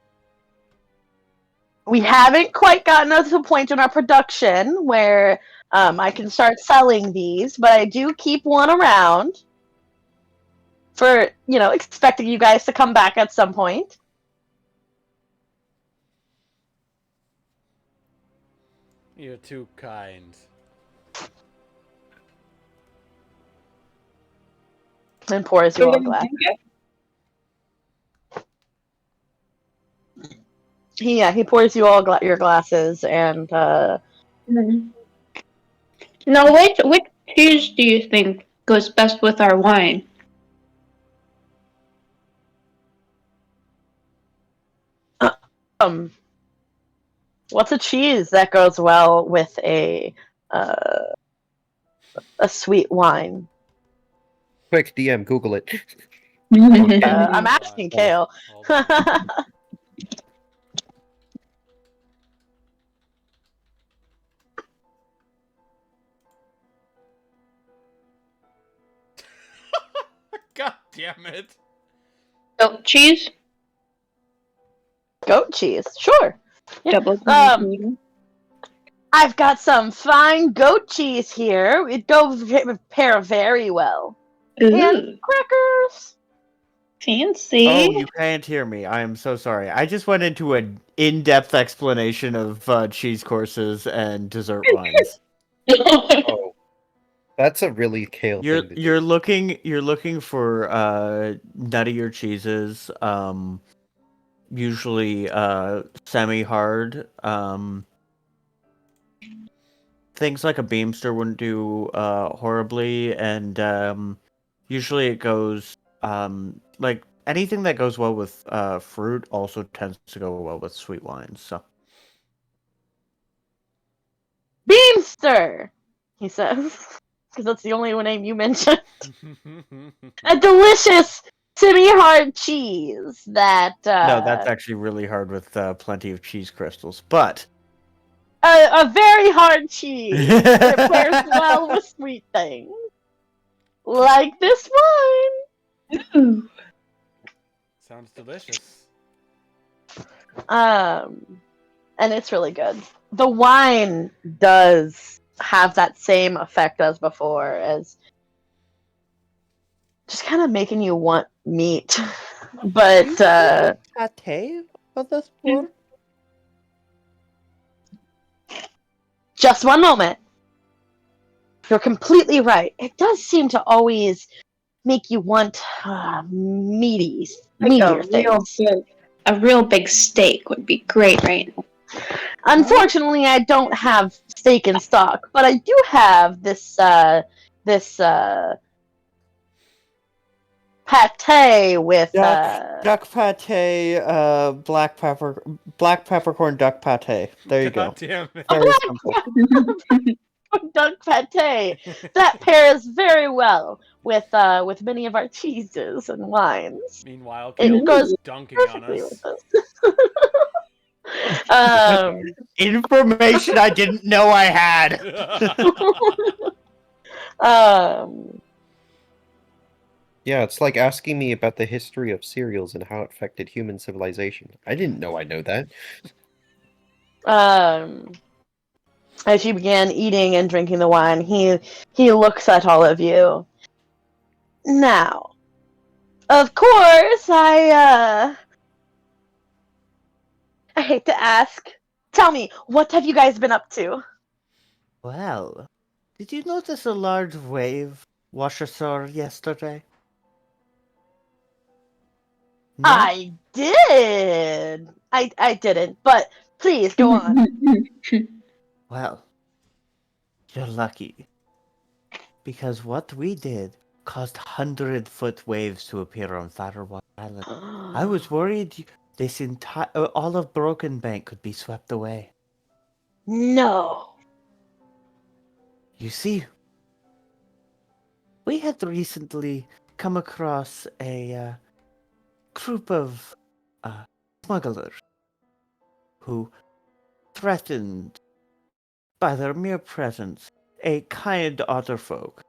we haven't quite gotten to the point in our production where I can start selling these, but I do keep one around for, expecting you guys to come back at some point. You're too kind. And pours you all a glass. He pours you all your glasses, and Now, which cheese do you think goes best with our wine? what's a cheese that goes well with a sweet wine? Quick, DM, Google it. I'm asking Kale. Hold on. God damn it. Goat cheese? Goat cheese, sure. Yeah. Double I've got some fine goat cheese here. It goes pair very well. Ooh, And crackers. fancy. Oh, you can't hear me. I am so sorry. I just went into an in-depth explanation of cheese courses and dessert wines. Oh, that's a really Kale thing to do. You're looking for nuttier cheeses, usually semi-hard. Things like a Beamster wouldn't do horribly, and usually it goes like anything that goes well with fruit also tends to go well with sweet wines. So Beamster, he says, because that's the only name you mentioned. A delicious semi-hard cheese that no, that's actually really hard with plenty of cheese crystals, but a very hard cheese that pairs well with sweet things, like this wine. Ooh. Sounds delicious. And it's really good. The wine does have that same effect as before, as just kind of making you want meat. But Pate for this one? just one moment. You're completely right. It does seem to always make you want Like meatier things. a real big steak would be great right now. Unfortunately, I don't have steak in stock, but I do have this pate with Duck pate, black peppercorn duck pate. There you go. God damn it. Very simple. duck pate. That pairs very well with many of our cheeses and wines. Meanwhile, It Caleb goes is dunking on perfectly with us. us. Information I didn't know I had. Yeah, it's like asking me about the history of cereals and how it affected human civilization. I didn't know I know that. As you began eating and drinking the wine, he looks at all of you. Now, of course, I hate to ask. Tell me, what have you guys been up to? Well, did you notice a large wave wash ashore yesterday? No? I did. I didn't, but please go on. Well, you're lucky. Because what we did caused 100-foot waves to appear on Firewatch Island. I was worried this entire all of Brokenbank could be swept away. No. You see, we had recently come across a group of smugglers who threatened, by their mere presence, a kind otter folk.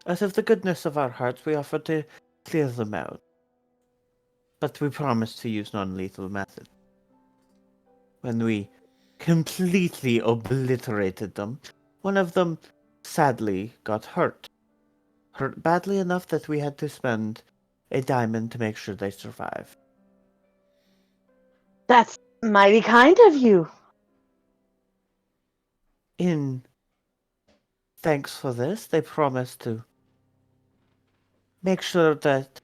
Out of the goodness of our hearts, we offered to clear them out. But we promised to use non-lethal methods. When we completely obliterated them, one of them sadly got hurt. Hurt badly enough that we had to spend a diamond to make sure they survive. That's mighty kind of you. In thanks for this, they promised to make sure that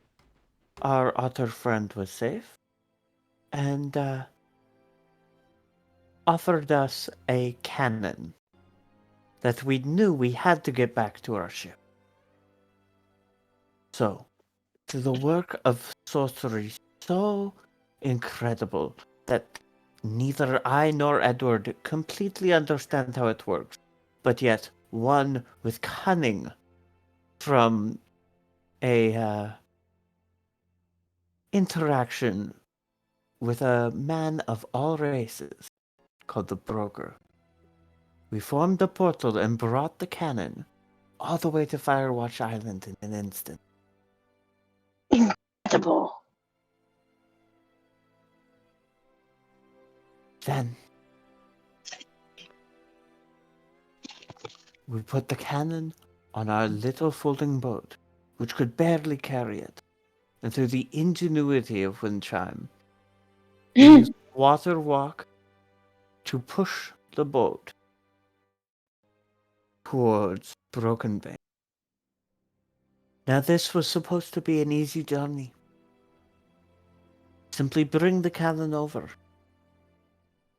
our otter friend was safe, and offered us a cannon that we knew we had to get back to our ship. So, to the work of sorcery so incredible that neither I nor Edward completely understand how it works, but yet one with cunning from a interaction with a man of all races called the Broker. We formed a portal and brought the cannon all the way to Firewatch Island in an instant. Incredible. Then we put the cannon on our little folding boat, which could barely carry it, and through the ingenuity of Windchime, we used water walk to push the boat towards Brokenbank. Now this was supposed to be an easy journey. Simply bring the cannon over.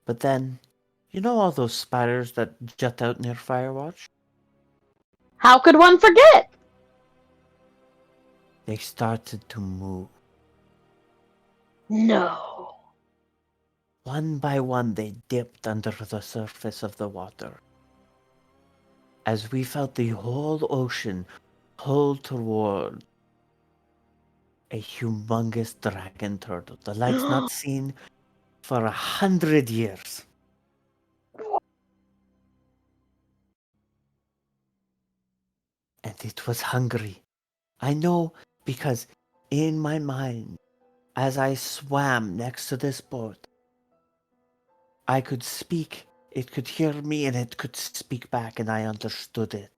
But then, you know all those spiders that jut out near Firewatch? How could one forget? They started to move. No. One by one they dipped under the surface of the water. As we felt the whole ocean pull toward a humongous dragon turtle, the likes not seen for 100 years. And it was hungry. I know because in my mind, as I swam next to this boat, I could speak It could hear me and it could speak back, and I understood it.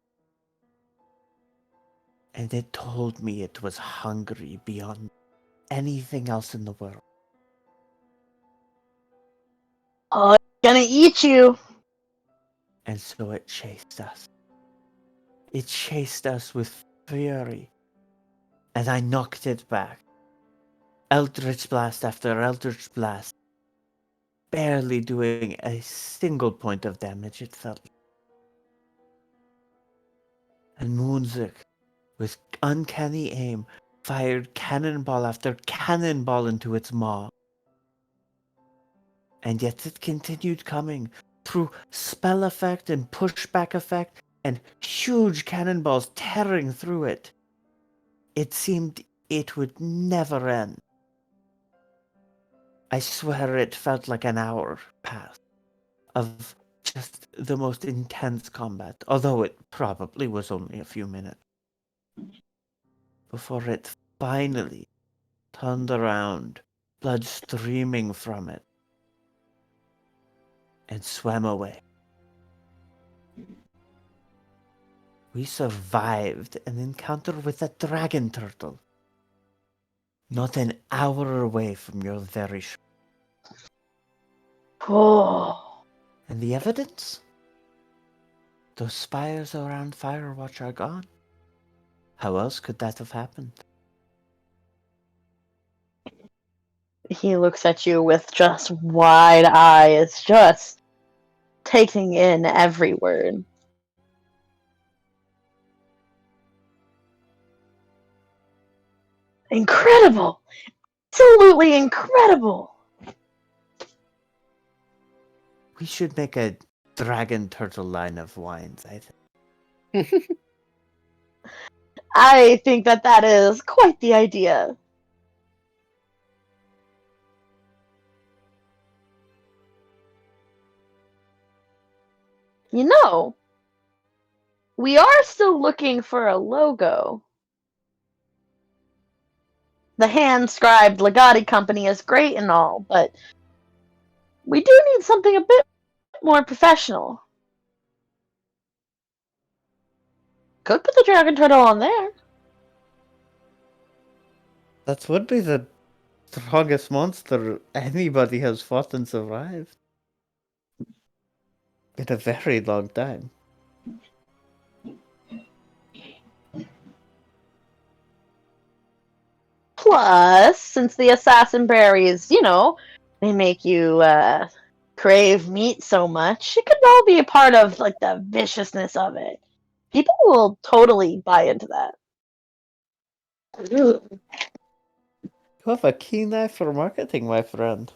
And it told me it was hungry beyond anything else in the world. Oh, it's gonna eat you. And so it chased us. It chased us with fury. And I knocked it back. Eldritch Blast after Eldritch Blast. Barely doing a single point of damage, it felt. And Moonzik, with uncanny aim, fired cannonball after cannonball into its maw. And yet it continued coming through spell effect and pushback effect and huge cannonballs tearing through it. It seemed it would never end. I swear it felt like an hour passed of just the most intense combat, although it probably was only a few minutes. Before it finally turned around, blood streaming from it, and swam away. We survived an encounter with a dragon turtle, not an hour away from your very shore. Oh. And the evidence? Those spires around Firewatch are gone. How else could that have happened? He looks at you with just wide eyes, just taking in every word. Incredible! Absolutely incredible! We should make a dragon turtle line of wines, I think. I think that is quite the idea. You know, we are still looking for a logo. The hand-scribed Legati Company is great and all, but we do need something a bit more professional. Could put the dragon turtle on there. That would be the strongest monster anybody has fought and survived. In a very long time. Plus, since the assassin berries, they make you crave meat so much, it could all be a part of like the viciousness of it. People will totally buy into that. You have a keen eye for marketing, my friend.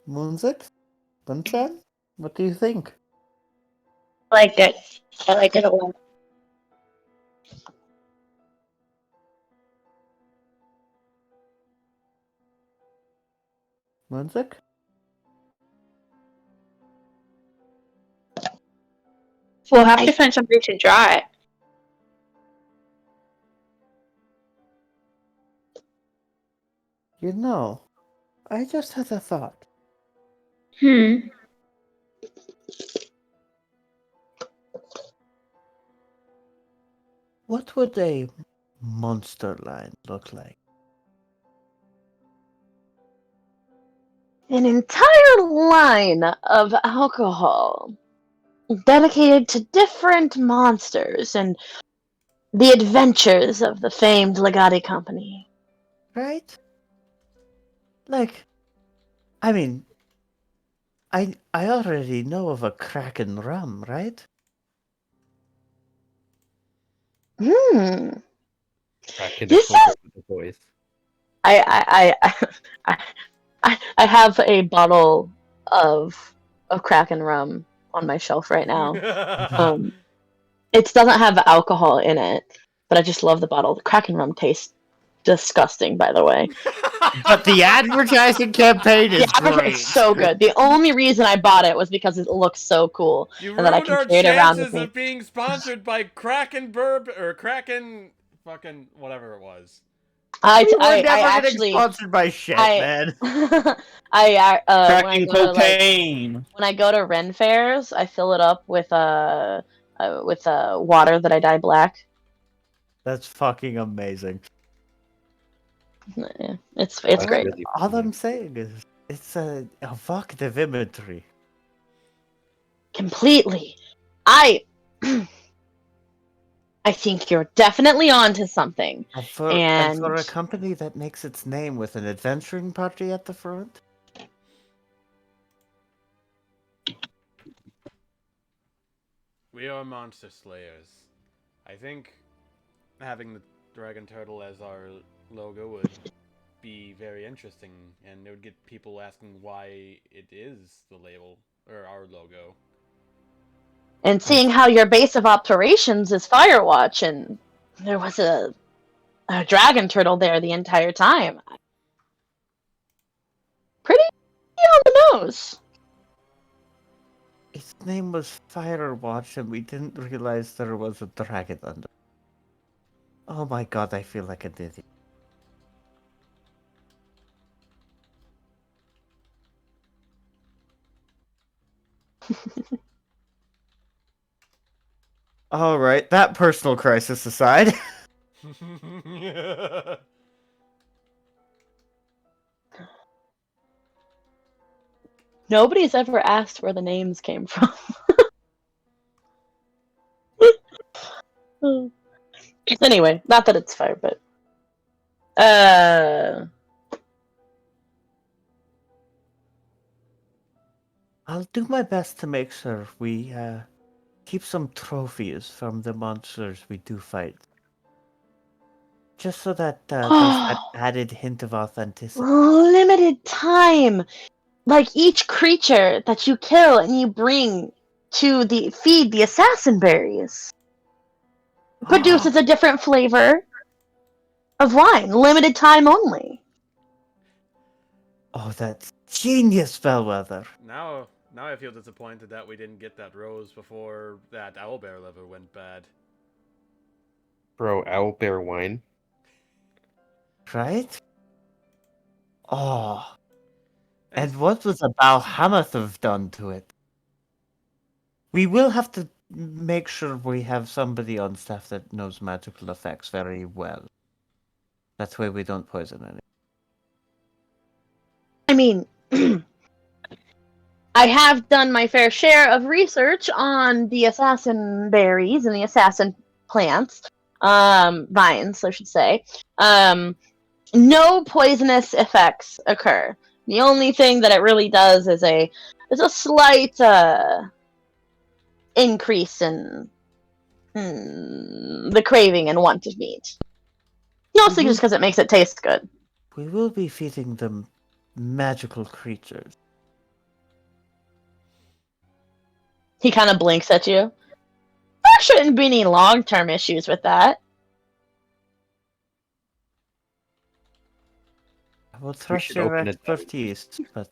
Moonzik? Bunchan? What do you think? I like it. I like it a lot. Moonzik? We'll have to find something to draw it. You know, I just had a thought. What would a monster line look like? An entire line of alcohol dedicated to different monsters and the adventures of the famed Legati Company. Right? Like, I mean, I already know of a Kraken rum, right? Back in the This corner with the boys. I have a bottle of Kraken rum on my shelf right now. It doesn't have alcohol in it, but I just love the bottle. The Kraken rum tastes disgusting, by the way. But the advertising campaign is great. It's so good. The only reason I bought it was because it looks so cool, You and that I ruined can our carry it around with chances me. of being sponsored by Kraken or Kraken fucking whatever it was. We're never I getting actually sponsored by shit, I man. Cracking cocaine. when I go to Ren fairs, I fill it up with water that I dye black. That's fucking amazing. Yeah, it's That's great. really All funny. I'm saying is, it's a evocative imagery. Completely. I I think you're definitely onto something. And for a company that makes its name with an adventuring party at the front, We are monster slayers. I think having the dragon turtle as our logo would be very interesting, and it would get people asking why it is the label or our logo. And seeing how your base of operations is Firewatch, and there was a dragon turtle there the entire time. Pretty on the nose. its name was Firewatch, and we didn't realize there was a dragon under. Oh my god, I feel like an idiot. Alright, that personal crisis aside. Nobody's ever asked where the names came from. Anyway, not that it's fair, but I'll do my best to make sure we keep some trophies from the monsters we do fight. Just so that there's that added hint of authenticity. limited time. Like each creature that you kill and you bring to feed the assassin berries produces a different flavor of wine. Limited time only. Oh, that's genius, Bellweather. Now I feel disappointed that we didn't get that rose before that owlbear liver went bad. Bro, owlbear wine. Right? Oh. And what was a Balhamath have done to it? We will have to make sure we have somebody on staff that knows magical effects very well. That way we don't poison any. I mean, I have done my fair share of research on the assassin berries and the assassin plants, vines, I should say. No poisonous effects occur. The only thing that it really does is a slight increase in the craving and want of meat. Mostly just because it makes it taste good. We will be feeding them magical creatures. He kind of blinks at you. There shouldn't be any long-term issues with that. I will trust your expertise, but...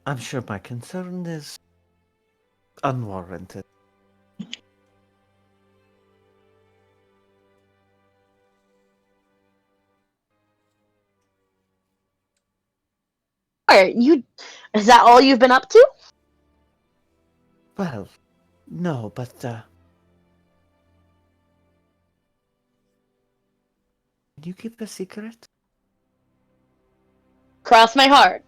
I'm sure my concern is unwarranted. Is that all you've been up to? Well, no, but can you keep a secret? Cross my heart.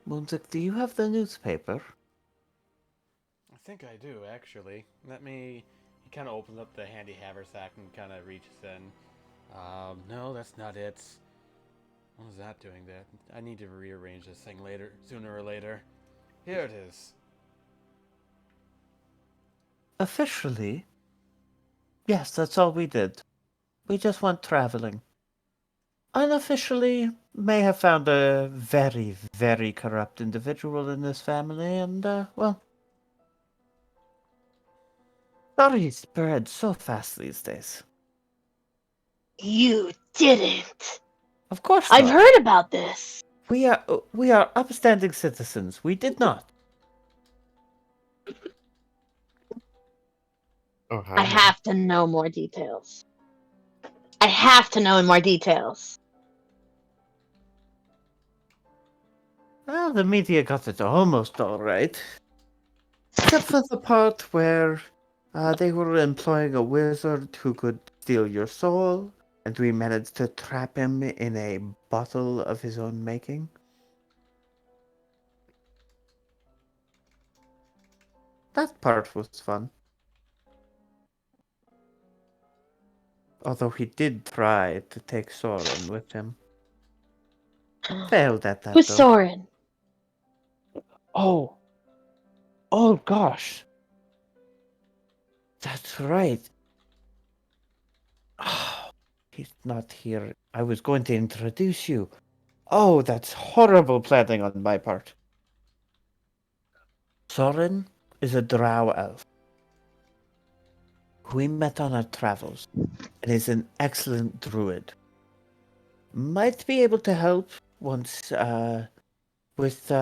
Moonzik, do you have the newspaper? I think I do, actually. He kind of opens up the handy haversack and kind of reaches in. No, that's not it. What was that doing there? I need to rearrange this thing sooner or later. Here it is. Officially? Yes, that's all we did. We just went traveling. Unofficially, may have found a very, very corrupt individual in this family, and, well... Stories spread so fast these days. You didn't. Of course not. I've heard about this. We are upstanding citizens. We did not. Oh, how I now? have to know more details. I have to know more details. Well, the media got it almost all right. Except for the part where they were employing a wizard who could steal your soul, and we managed to trap him in a bottle of his own making. That part was fun. Although he did try to take Soaren with him. Failed at that, Who's though. Soren? Oh. Oh, gosh. That's right. Oh, he's not here. I was going to introduce you. Oh, that's horrible planning on my part. Soren is a drow elf who we met on our travels and is an excellent druid. Might be able to help once with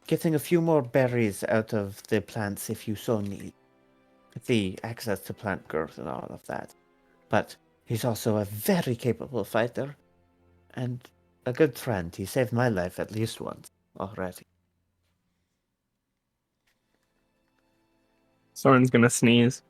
getting a few more berries out of the plants if you so need. The access to plant growth and all of that. But he's also a very capable fighter and a good friend. He saved my life at least once already. Soren's gonna sneeze.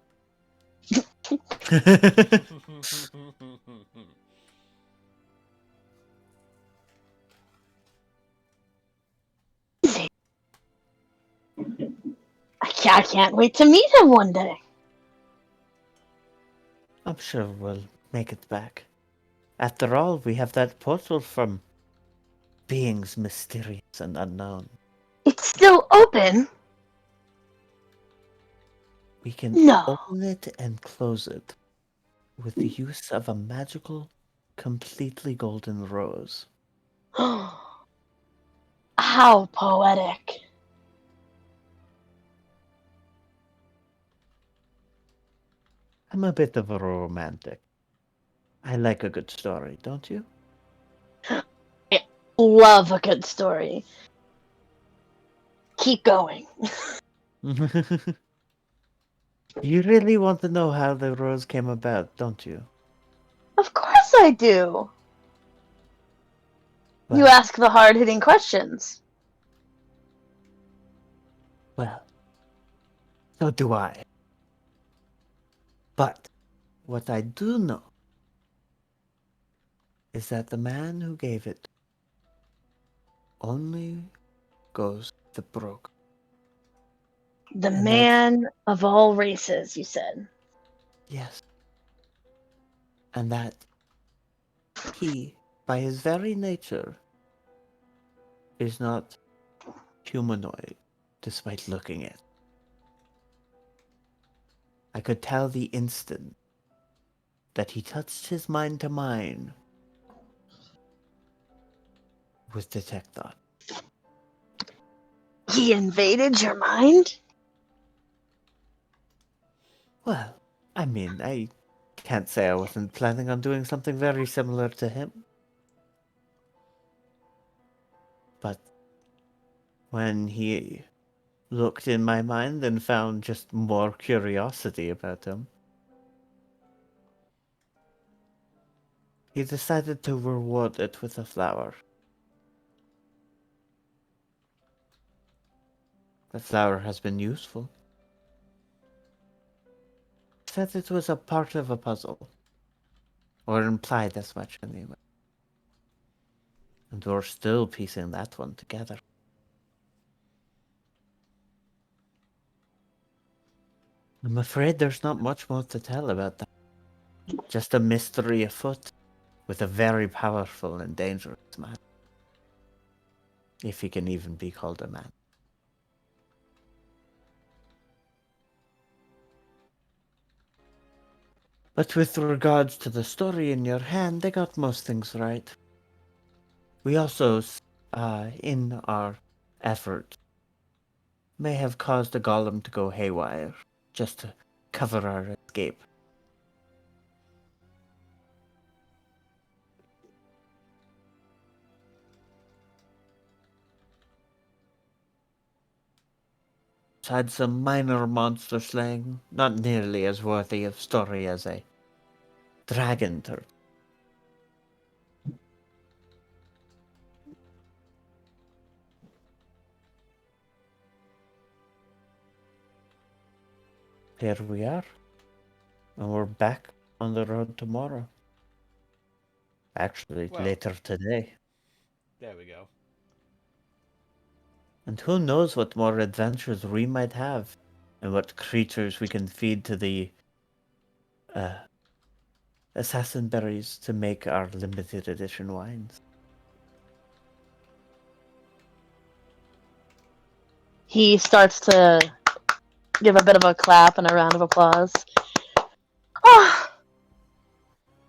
I can't wait to meet him one day. I'm sure we'll make it back. After all, we have that portal from beings mysterious and unknown. It's still open? We can No. open it and close it with the use of a magical, completely golden rose. How poetic. I'm a bit of a romantic. I like a good story, don't you? Love a good story. Keep going. You really want to know how the rose came about, don't you? Of course I do. You Well, ask the hard-hitting questions. well, so do I. But what I do know is that the man who gave it only goes the broke. The And man of all races, you said. Yes. And that he, by his very nature, is not humanoid, despite looking it. I could tell the instant that he touched his mind to mine with Detect Thought. He invaded your mind? Well, I mean, I can't say I wasn't planning on doing something very similar to him. But when he looked in my mind and found just more curiosity about him, he decided to reward it with a flower. The flower has been useful. Said it was a part of a puzzle. Or implied as much anyway. And we're still piecing that one together. I'm afraid there's not much more to tell about that. Just a mystery afoot, with a very powerful and dangerous man. If he can even be called a man. But with regards to the story in your hand, they got most things right. We also, in our effort, may have caused a golem to go haywire, just to cover our escape. Besides some minor monster slaying, not nearly as worthy of story as a dragon turtle. Here we are, and we're back on the road tomorrow. Actually, Well. later today. There we go. And who knows what more adventures we might have, and what creatures we can feed to the assassin berries to make our limited edition wines. He starts to give a bit of a clap and a round of applause. Oh,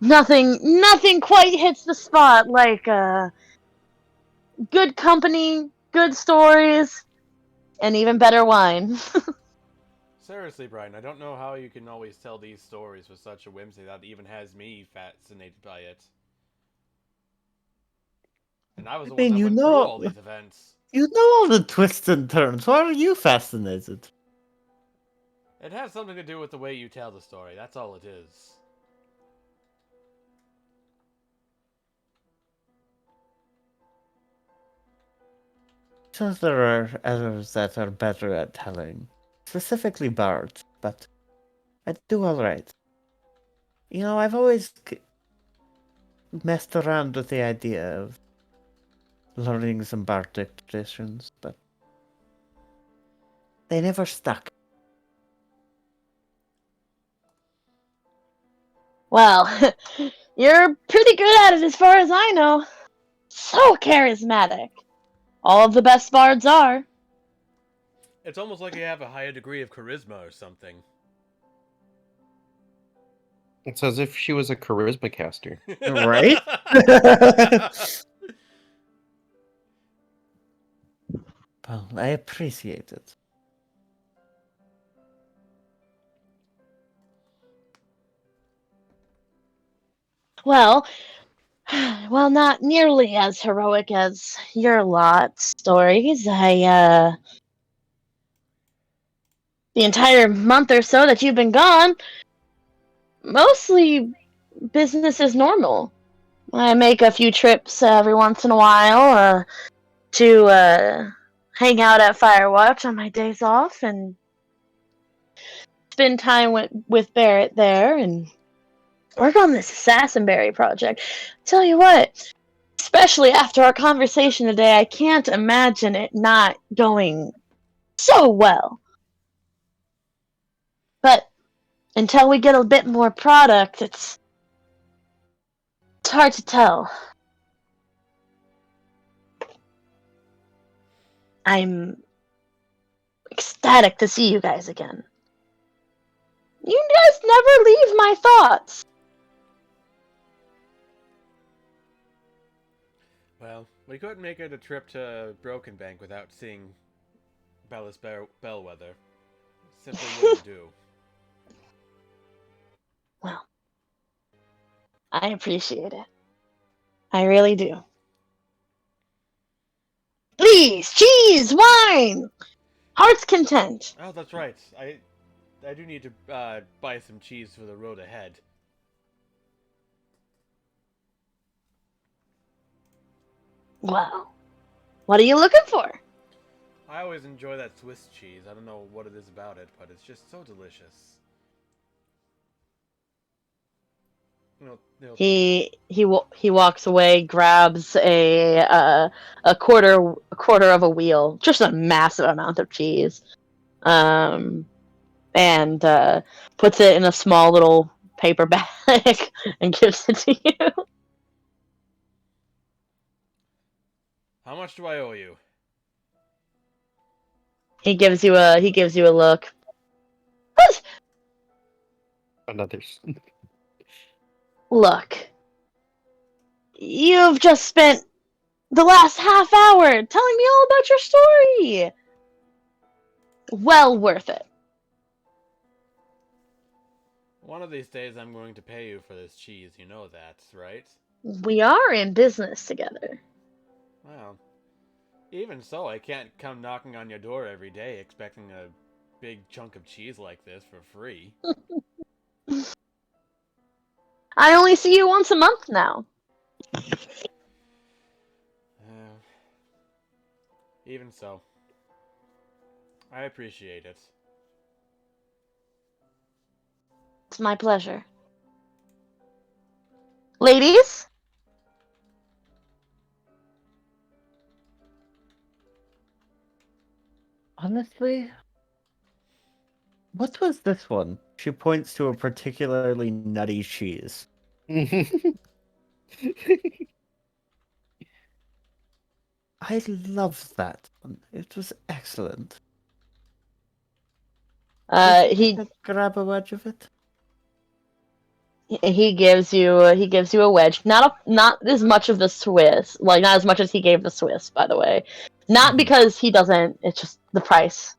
nothing quite hits the spot like good company, good stories, and even better wine. Seriously, Brian, I don't know how you can always tell these stories with such a whimsy that even has me fascinated by it. And I was the one that went through all these events. You know all the twists and turns. Why are you fascinated? It has something to do with the way you tell the story. That's all it is. Since there are others that are better at telling, specifically bards, but I do alright. You know, I've always messed around with the idea of learning some bardic traditions, but they never stuck. Well, you're pretty good at it as far as I know. So charismatic. All of the best bards are. It's almost like you have a higher degree of charisma or something. It's as if she was a charisma caster. Right? Well, I appreciate it. Well, not nearly as heroic as your lot's stories. The entire month or so that you've been gone, mostly business as normal. I make a few trips every once in a while to hang out at Firewatch on my days off and spend time with Barrett there and work on this Assassinberry project. Tell you what, especially after our conversation today, I can't imagine it not going so well. But until we get a bit more product, it's hard to tell. I'm ecstatic to see you guys again. You guys never leave my thoughts. Well, we couldn't make it a trip to Brokenbank without seeing Bellweather. Simply wouldn't do. Well, I appreciate it. I really do. Please, cheese, wine, heart's content. Oh, that's right. I do need to buy some cheese for the road ahead. Well, what are you looking for? I always enjoy that Swiss cheese. I don't know what it is about it, but it's just so delicious. He walks away, grabs a quarter of a wheel, just a massive amount of cheese, and puts it in a small little paper bag and gives it to you. How much do I owe you? He gives you a look. What? Another. Look, you've just spent the last half hour telling me all about your story. Well worth it. One of these days I'm going to pay you for this cheese, you know that, right? We are in business together. Well, even so, I can't come knocking on your door every day expecting a big chunk of cheese like this for free. I only see you once a month now. Even so, I appreciate it. It's my pleasure. Ladies? Honestly, what was this one? She points to a particularly nutty cheese. I loved that one. It was excellent. Would you He like to grab a wedge of it? he gives you a wedge. Not as much of the Swiss, like not as much as he gave the Swiss, by the way. Not Mhm. because he doesn't. It's just the price.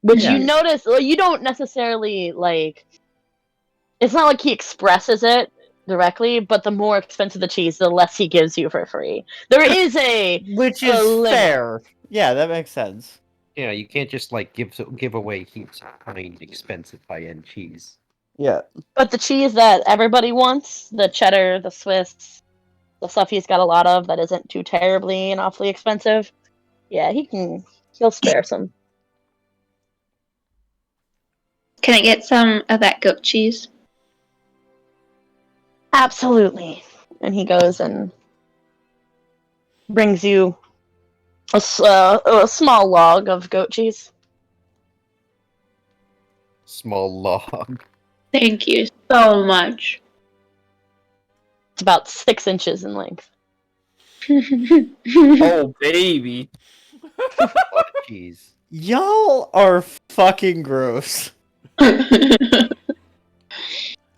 Which Yeah. you notice. Well, you don't necessarily like. It's not like he expresses it directly, but the more expensive the cheese, the less he gives you for free. There is Which a is limit. fair. Yeah, that makes sense. Yeah, you can't just like give away heaps of fine, expensive high-end cheese. Yeah. But the cheese that everybody wants, the cheddar, the Swiss, the stuff he's got a lot of that isn't too terribly and awfully expensive, yeah, he'll spare some. Can I get some of that goat cheese? Absolutely. And he goes and brings you a small log of goat cheese. Small log. Thank you so much. It's about 6 inches in length. Oh, baby. A lot of cheese. Y'all are fucking gross.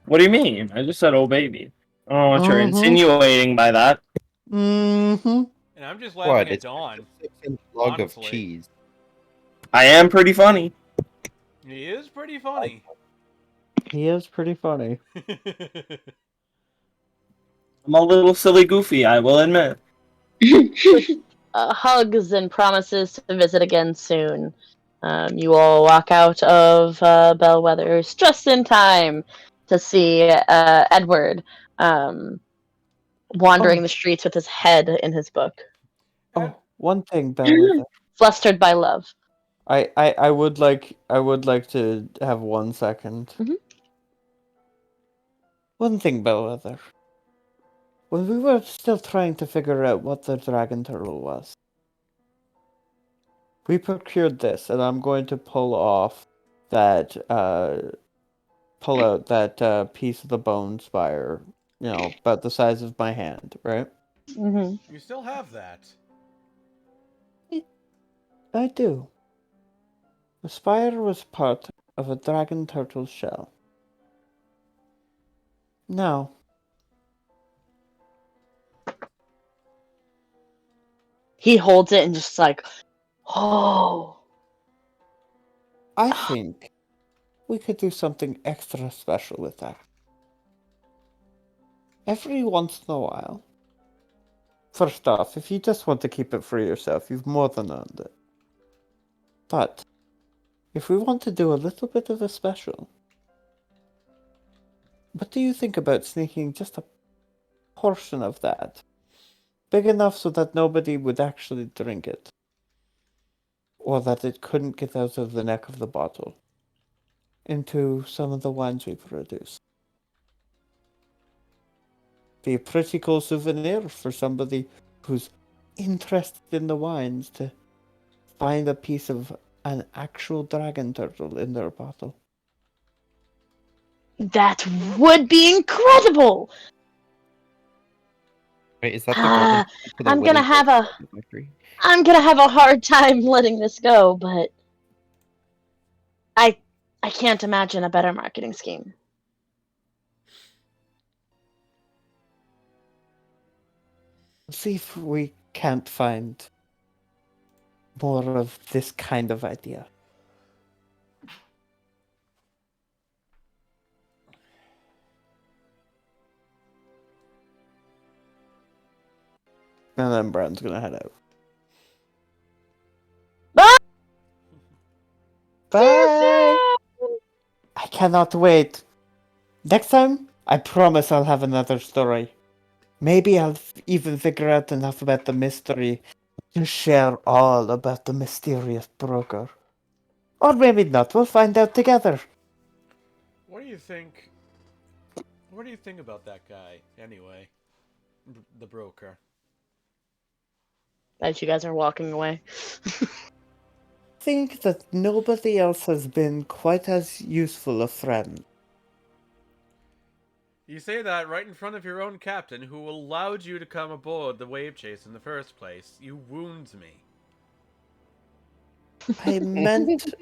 What do you mean? I just said, oh, baby. I don't know what you're Mhm. insinuating by that. Mm-hmm. And I'm just laughing What? at It's Dawn. a 6-inch log of honestly. cheese. I am pretty funny. He is pretty funny. He is pretty funny. I'm a little silly goofy, I will admit. Hugs and promises to visit again soon. You all walk out of Bellweather's just in time to see Edward wandering the streets with his head in his book, Oh, one thing, Bellweather. flustered by love. I would like to have 1 second. Mhm. One thing, Bellweather. When we were still trying to figure out what the dragon turtle was, we procured this, and I'm going to pull out that piece of the bone spire, about the size of my hand, right? Mm-hmm. You still have that. I do. The spire was part of a dragon turtle's shell. Now, He holds it and just like, oh. I think we could do something extra special with that. Every once in a while. First off, if you just want to keep it for yourself, you've more than earned it. But, if we want to do a little bit of a special, what do you think about sneaking just a portion of that? Big enough so that nobody would actually drink it. Or that it couldn't get out of the neck of the bottle. Into some of the wines we produce. Be a pretty cool souvenir for somebody who's interested in the wines to find a piece of an actual dragon turtle in their bottle. That would be incredible. Wait, is that the Ah, golden ticket to the I'm gonna Willy have Wonka a factory? I'm gonna have a hard time letting this go, but I can't imagine a better marketing scheme. See if we can't find more of this kind of idea. And then Brown's gonna head out. Bye! Bye! cannot wait. Next time, I promise I'll have another story. Maybe I'll even figure out enough about the mystery to share all about the mysterious broker. Or maybe not, we'll find out together. What do you think? What do you think about that guy, anyway? The broker. As you guys are walking away. Think that nobody else has been quite as useful a friend. You say that right in front of your own captain, who allowed you to come aboard the wave chase in the first place. You wound me. I meant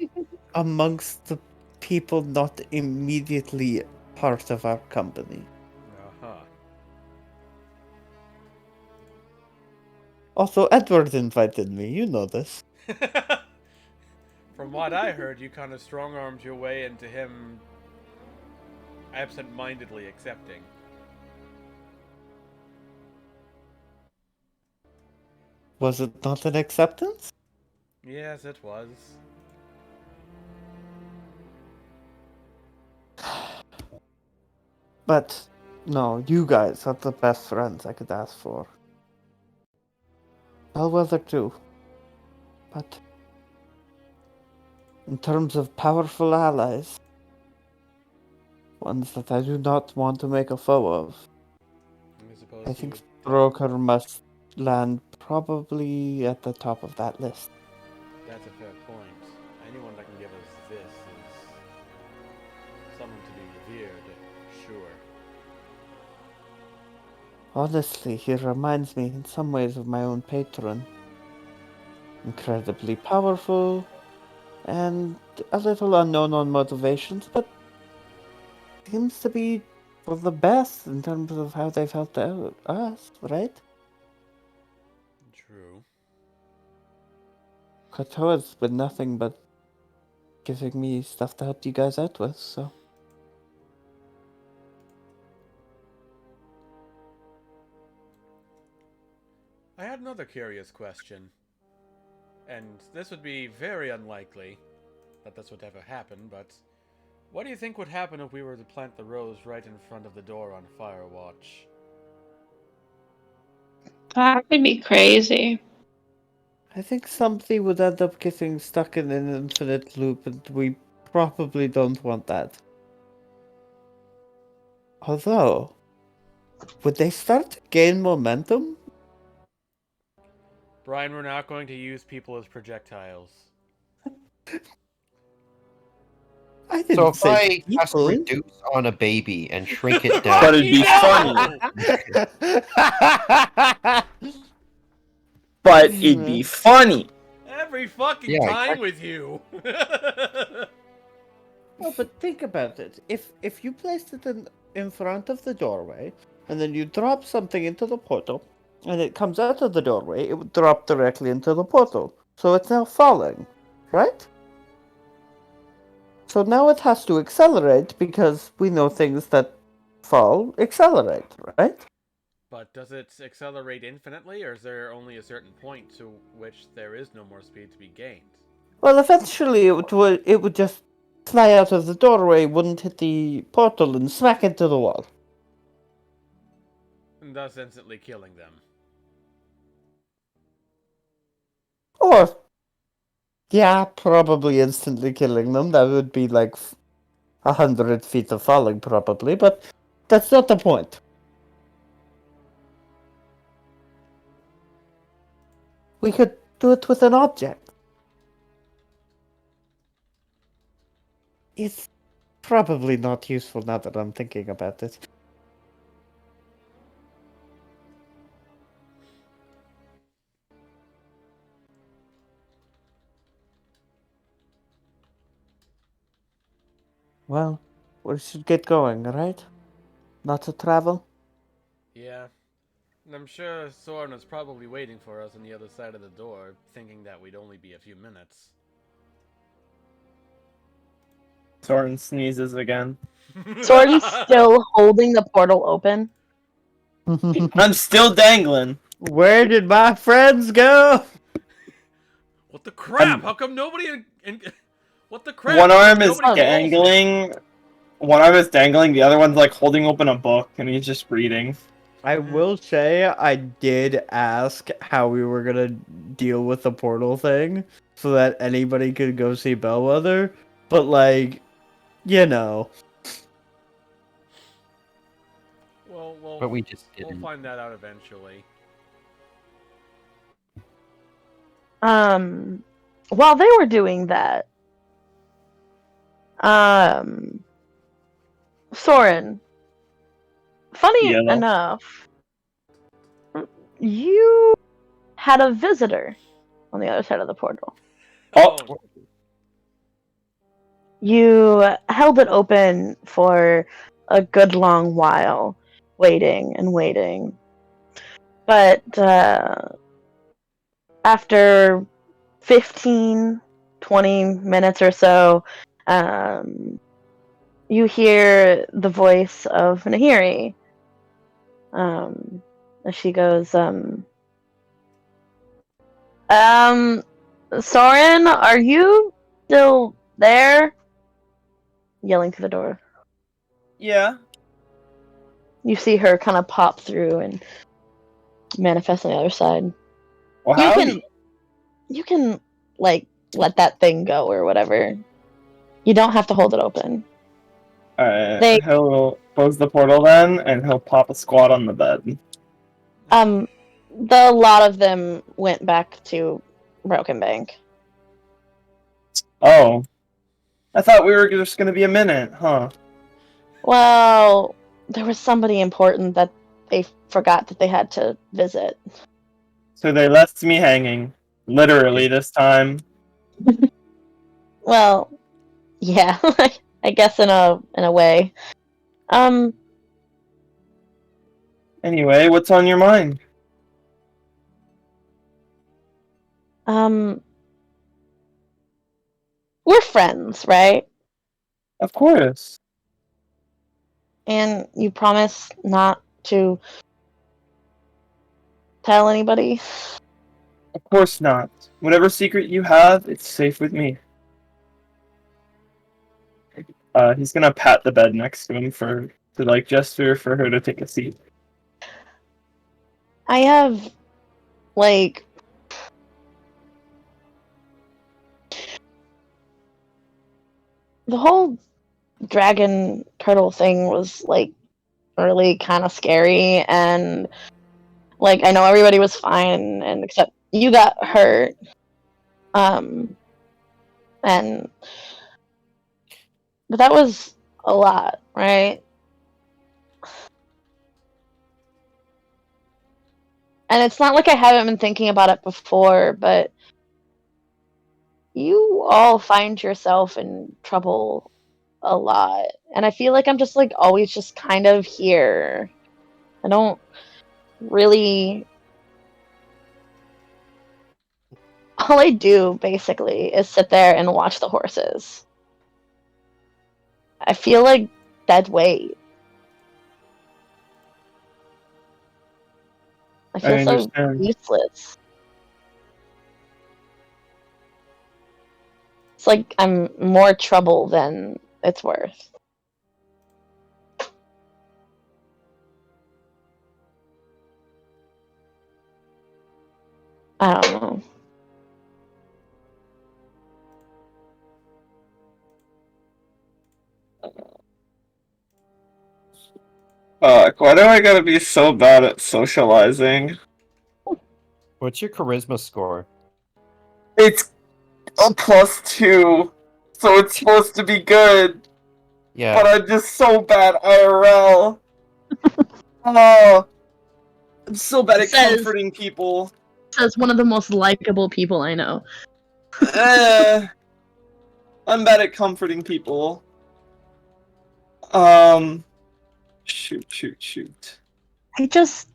amongst the people not immediately part of our company. Uh-huh. Also, Edward invited me, you know this. From what I heard, you kind of strong-armed your way into him absent-mindedly accepting. Was it not an acceptance? Yes, it was. But, no, you guys are the best friends I could ask for. Bellweather too. But, in terms of powerful allies, ones that I do not want to make a foe of, I suppose I think you... Broker must land probably at the top of that list. That's a fair point. Anyone that can give us this is someone to be revered, sure. Honestly, he reminds me in some ways of my own patron. Incredibly powerful, and a little unknown on motivations, but seems to be for the best in terms of how they've helped out us, right? True. Katoa's been nothing but giving me stuff to help you guys out with, so... I had another curious question. And this would be very unlikely that this would ever happen, but what do you think would happen if we were to plant the rose right in front of the door on Firewatch? That would be crazy. I think somebody would end up getting stuck in an infinite loop, and we probably don't want that. Although, would they start to gain momentum? Brian, we're not going to use people as projectiles. I didn't So if say I cast people. reduce on a baby and shrink it But down, it'd be funny. No! But it'd be funny. Every fucking Yeah, time with you! No, but think about it. If you placed it in front of the doorway, and then you drop something into the portal, and it comes out of the doorway, it would drop directly into the portal. So it's now falling, right? So now it has to accelerate, because we know things that fall accelerate, right? But does it accelerate infinitely, or is there only a certain point to which there is no more speed to be gained? Well, eventually it would just fly out of the doorway, wouldn't hit the portal, and smack into the wall. And thus instantly killing them. Or, yeah, probably instantly killing them. That would be like 100 feet of falling, probably, but that's not the point. We could do it with an object. It's probably not useful now that I'm thinking about it. Well, we should get going, right? Not to travel? Yeah. And I'm sure Soaren was probably waiting for us on the other side of the door, thinking that we'd only be a few minutes. Soren sneezes again. Soren's still holding the portal open. I'm still dangling. Where did my friends go? What the crap? How come nobody... What the crap? One How come arm is nobody calls me? dangling. one of us dangling, the other one's like holding open a book, and he's just reading. I will say I did ask how we were gonna deal with the portal thing so that anybody could go see Bellweather, but like, you know. Well, But we just we'll didn't. find that out eventually. While they were doing that, Soren, funny Yeah, though. enough, you had a visitor on the other side of the portal. Oh, You held it open for a good long while, waiting and waiting. But after 15, 20 minutes or so, you hear the voice of Nahiri. She goes, Soren, are you still there? Yelling through the door. yeah. You see her kind of pop through and manifest on the other side. Well, You howdy. can like let that thing go or whatever. You don't have to hold it open. They He'll close the portal then, and he'll pop a squat on the bed. the lot of them went back to Brokenbank. Oh. I thought we were just gonna be a minute, huh? Well, there was somebody important that they forgot that they had to visit. So they left me hanging. Literally this time. Well, yeah, I guess in a way. Anyway, what's on your mind? We're friends, right? Of course. And you promise not to tell anybody? Of course not. Whatever secret you have, it's safe with me. He's gonna pat the bed next to him to like gesture for her to take a seat. I have, like, the whole dragon turtle thing was, like, really kind of scary, and, like, I know everybody was fine, and except you got hurt. And but that was a lot, right? And it's not like I haven't been thinking about it before, but you all find yourself in trouble a lot. And I feel like I'm just like always just kind of here. I don't really all I do basically is sit there and watch the horses. I feel like dead weight. I I feel so understand. useless. It's like I'm more trouble than it's worth. I don't know. Why do I gotta be so bad at socializing? What's your charisma score? It's a +2, so it's supposed to be good, Yeah. but I'm just so bad IRL. Oh, I'm so bad at comforting people. Says one of the most likable people I know. I'm bad at comforting people. Shoot. I just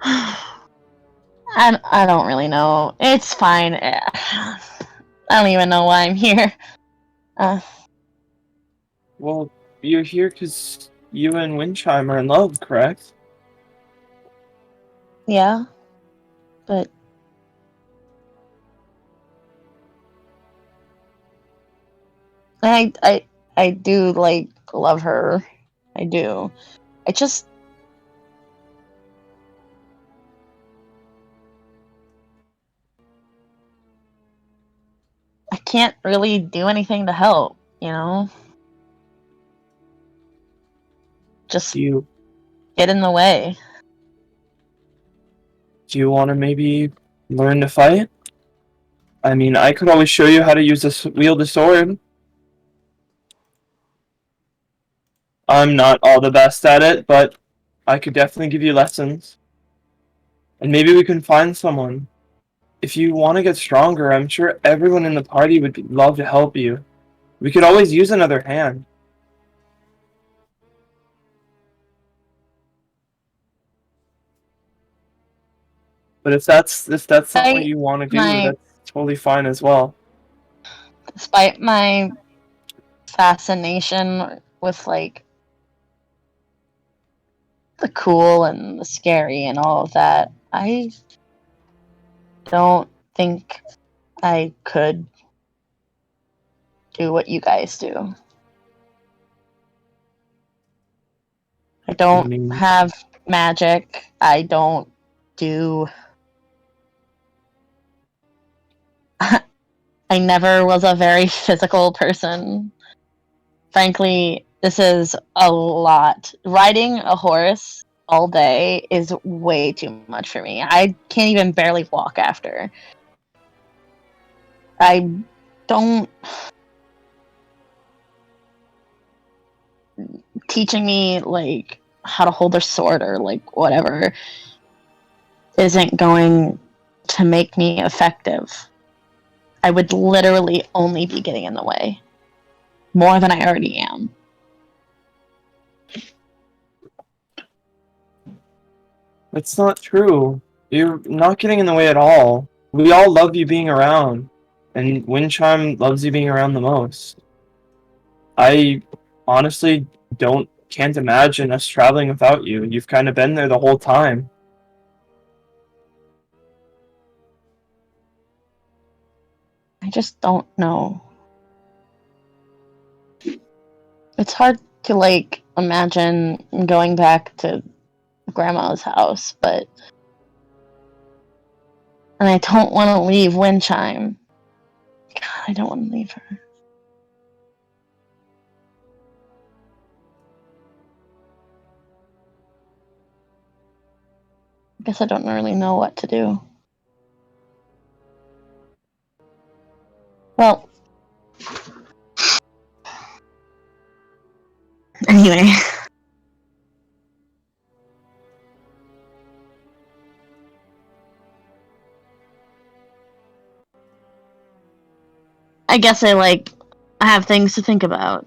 I don't really know. It's fine. I don't even know why I'm here. Well, you're here because you and Windchime are in love, correct? Yeah. But I I do like love her. I do. I just I can't really do anything to help, you know? Just Do you get in the way. want to maybe learn to fight? I mean, I could always show you how to wield a sword. I'm not all the best at it, but I could definitely give you lessons. And maybe we can find someone. If you want to get stronger, I'm sure everyone in the party would love to help you. We could always use another hand. But if that's not what you want to do, my that's totally fine as well. Despite my fascination with like the cool and the scary and all of that, I don't think I could do what you guys do. I I don't mean, have magic. I don't do. I never was a very physical person. Frankly, this is a lot. Riding a horse all day is way too much for me. I can't even barely walk after. I don't. Teaching me, like, how to hold a sword or, like, whatever isn't going to make me effective. I would literally only be getting in the way. More than I already am. that's not true. You're not getting in the way at all. We all love you being around, and Windchime loves you being around the most. I honestly can't imagine us traveling without you. You've kind of been there the whole time. I just don't know. It's hard to, like, imagine going back to Grandma's house, but. And I don't want to leave Windchime. God, I don't want to leave her. I guess I don't really know what to do. Well, anyway. I guess I have things to think about.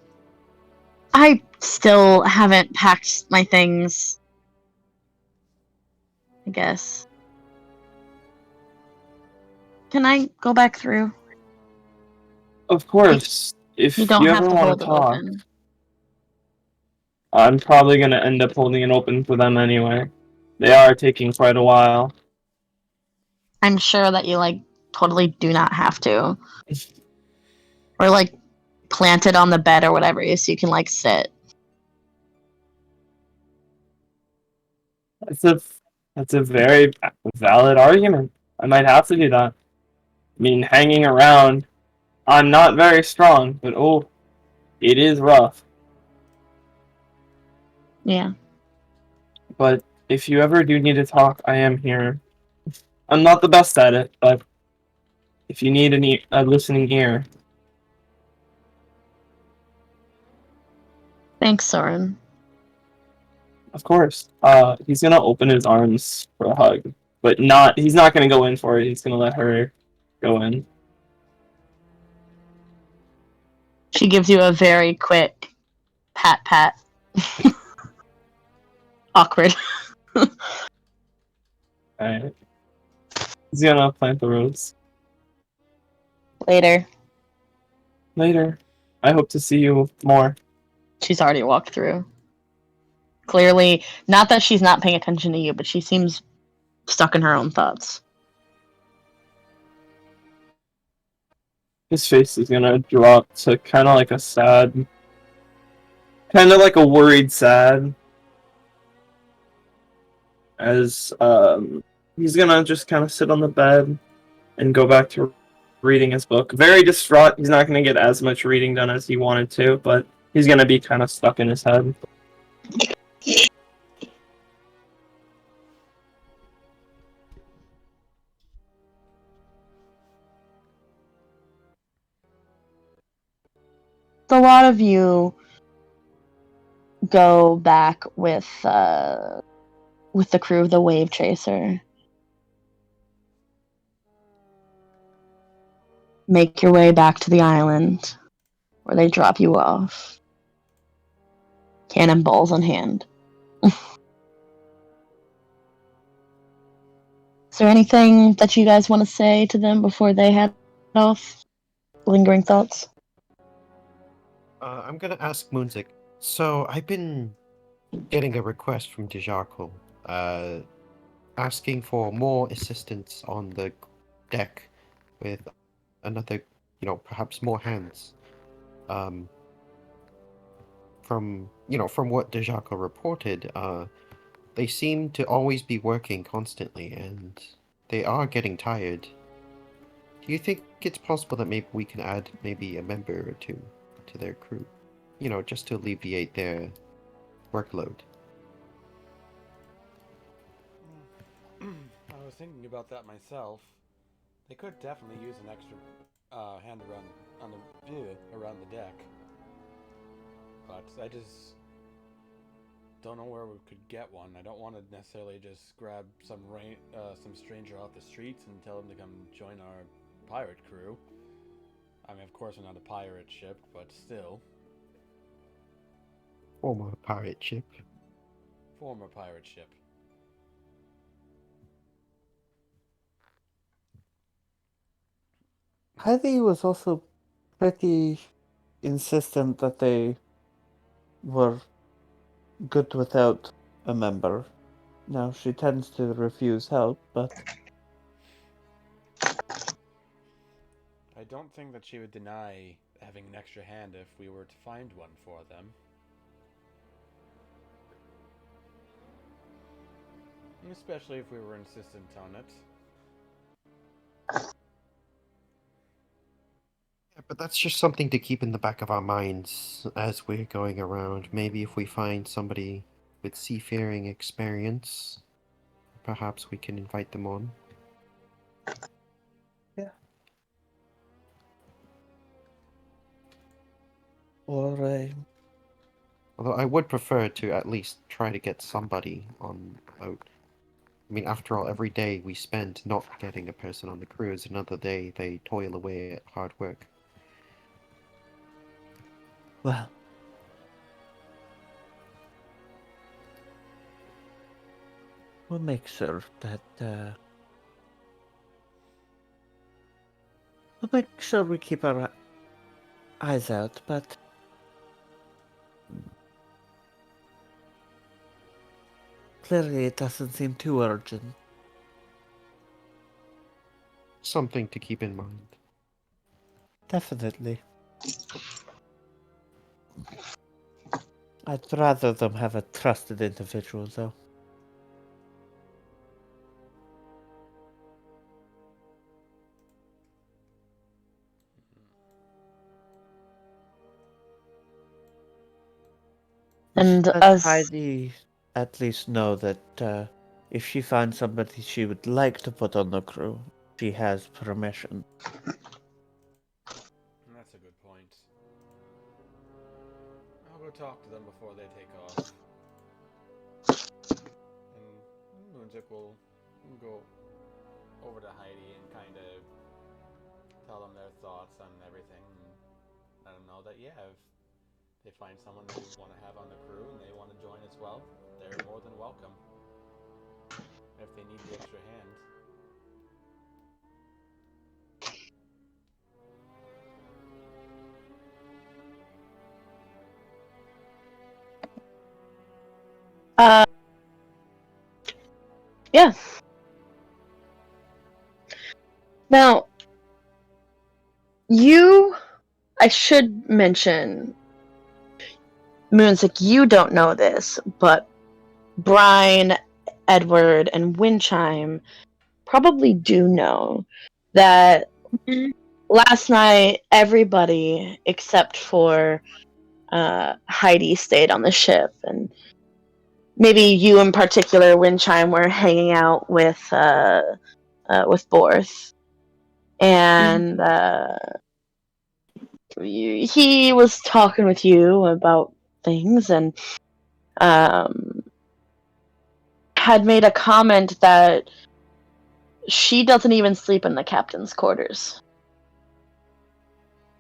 I still haven't packed my things. I guess. Can I go back through? Of course, if You don't you have ever to want hold to it talk, open. I'm probably going to end up holding it open for them anyway. They are taking quite a while. I'm sure that you, like, totally do not have to. Or, like, plant it on the bed or whatever so you can, like, sit. That's a that's a very valid argument. I might have to do that. I mean, hanging around, I'm not very strong, but oh, it is rough. Yeah. But if you ever do need to talk, I am here. I'm not the best at it, but if you need a listening ear, Thanks, Soren. of course. He's gonna open his arms for a hug, but he's not gonna go in for it. He's gonna let her go in. She gives you a very quick pat. Awkward. Alright. He's gonna plant the rose. Later. Later. I hope to see you more. She's already walked through. Clearly, not that she's not paying attention to you, but she seems stuck in her own thoughts. His face is gonna drop to kind of like a sad kind of like a worried sad, as he's gonna just kind of sit on the bed and go back to reading his book. Very distraught. He's not gonna get as much reading done as he wanted to, but he's gonna be kind of stuck in his head. A lot of you go back with the crew of the Wave Chaser. Make your way back to the island, where they drop you off. Cannonballs in hand. Is there anything that you guys want to say to them before they head off? Lingering thoughts? I'm gonna ask Moonzik. So I've been getting a request from Dijarkul, asking for more assistance on the deck with another, perhaps more hands. From what Dijarkul reported, they seem to always be working constantly, and they are getting tired. Do you think it's possible that maybe we can add maybe a member or two to their crew? Just to alleviate their workload. I was thinking about that myself. They could definitely use an extra hand around the deck, but I just don't know where we could get one. I don't want to necessarily just grab some stranger off the streets and tell him to come join our pirate crew. I mean, of course, we're not a pirate ship, but still. Former pirate ship. Former pirate ship. Heidi was also pretty insistent that they were good without a member. Now, she tends to refuse help, but... I don't think that she would deny having an extra hand if we were to find one for them. Especially if we were insistent on it. Yeah, but that's just something to keep in the back of our minds as we're going around. Maybe if we find somebody with seafaring experience, perhaps we can invite them on. Yeah. Or Although I would prefer to at least try to get somebody on the boat. I mean, after all, every day we spend not getting a person on the crew is another day they toil away at hard work. well... We'll make sure that, we'll make sure we keep our eyes out, but... Clearly it doesn't seem too urgent. Something to keep in mind. Definitely. I'd rather them have a trusted individual, though. And Let as Heidi at least know that if she finds somebody she would like to put on the crew, she has permission. That's a good point. I'll go talk to them before they take off. And Moonzik will go over to Heidi and kind of tell them their thoughts on everything. And let them know that, yeah, if they find someone they want to have on the crew and they want to join as well, they're more than welcome. If they need the extra hand. yeah. Now, I should mention, Moonsick, you don't know this, but Brine, Edward, and Windchime probably do know that last night everybody except for Heidi stayed on the ship, and maybe you in particular, Windchime, were hanging out with Borth, and he was talking with you about things, and had made a comment that she doesn't even sleep in the captain's quarters.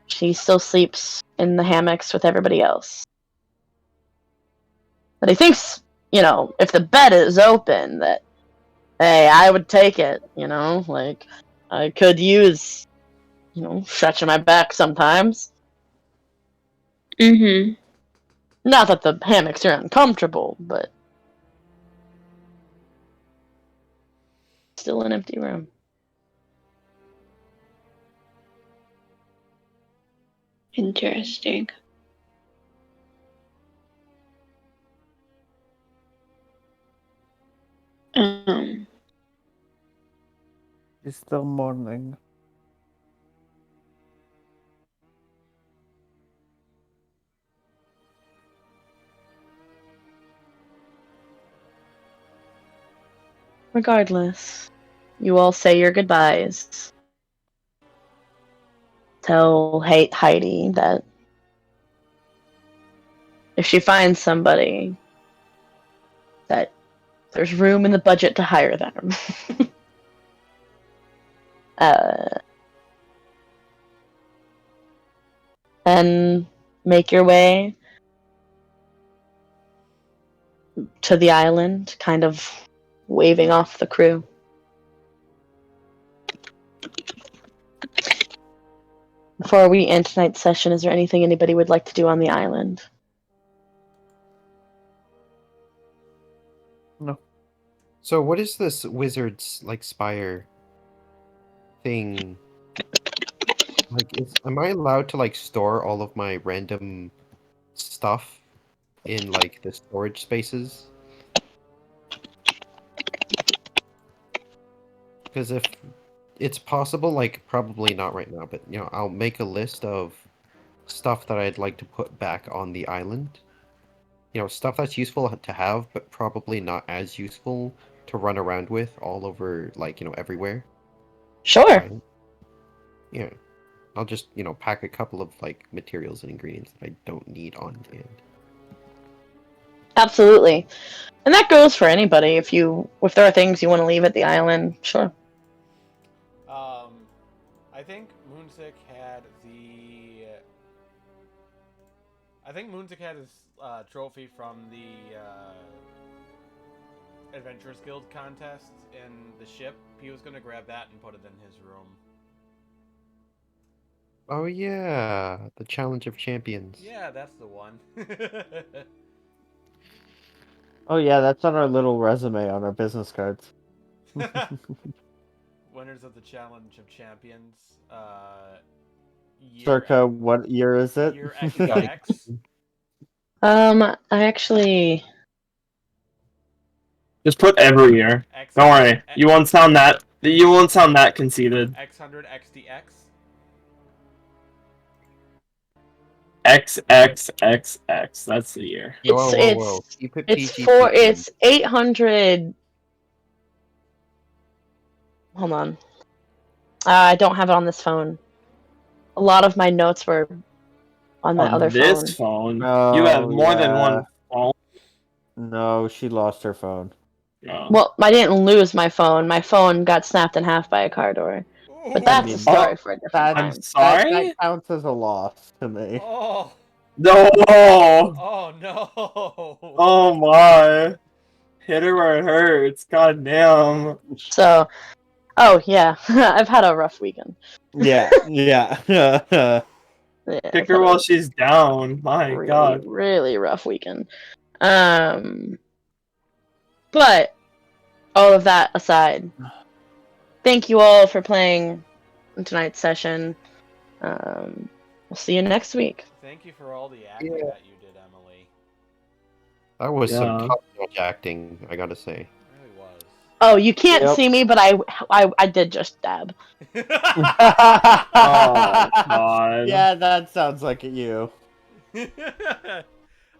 She still sleeps in the hammocks with everybody else. But he thinks, if the bed is open, that, hey, I would take it, like, I could use, stretching my back sometimes. Mm-hmm. Not that the hammocks are uncomfortable, but still an empty room. Interesting. It's still morning. Regardless, you all say your goodbyes. Tell Heidi that if she finds somebody, that there's room in the budget to hire them. And make your way to the island, kind of waving off the crew. Before we end tonight's session, is there anything anybody would like to do on the island? No. So what is this wizard's spire thing? Am I allowed to store all of my random stuff in the storage spaces? Because if it's possible, probably not right now, but I'll make a list of stuff that I'd like to put back on the island. Stuff that's useful to have, but probably not as useful to run around with all over, everywhere. Sure. Right? Yeah. I'll just, pack a couple of, materials and ingredients that I don't need on hand. Absolutely. And that goes for anybody. If there are things you want to leave at the island, sure. I think Moonsick had his trophy from the Adventurers Guild contest in the ship. He was going to grab that and put it in his room. Oh yeah, the Challenge of Champions. Yeah, that's the one. Oh yeah, that's on our little resume on our business cards. Winners of the Challenge of Champions. Circa, what year is it? Year XX. I actually... Just put every year. Don't worry. You won't sound that conceited. X100 XDX. XXXX. That's the year. Whoa. Keep it PG. It's 800... Hold on. I don't have it on this phone. A lot of my notes were on that other phone. This phone? You have more than one phone? No, she lost her phone. Oh. Well, I didn't lose my phone. My phone got snapped in half by a car door. But that's a story for a different time. I'm sorry? That counts as a loss to me. Oh. No! Oh no! Oh my! Hit her where it hurts. God damn. So, oh yeah, I've had a rough weekend. Yeah. Yeah, Kick her while she's down. My God. really rough weekend. But all of that aside, thank you all for playing in tonight's session. We'll see you next week. Thank you for all the acting that you did, Emily. That was some Yeah. top-notch acting, I gotta say. It really was. Oh, you can't Yep. see me, but I did just dab. Oh God. Yeah, that sounds like you.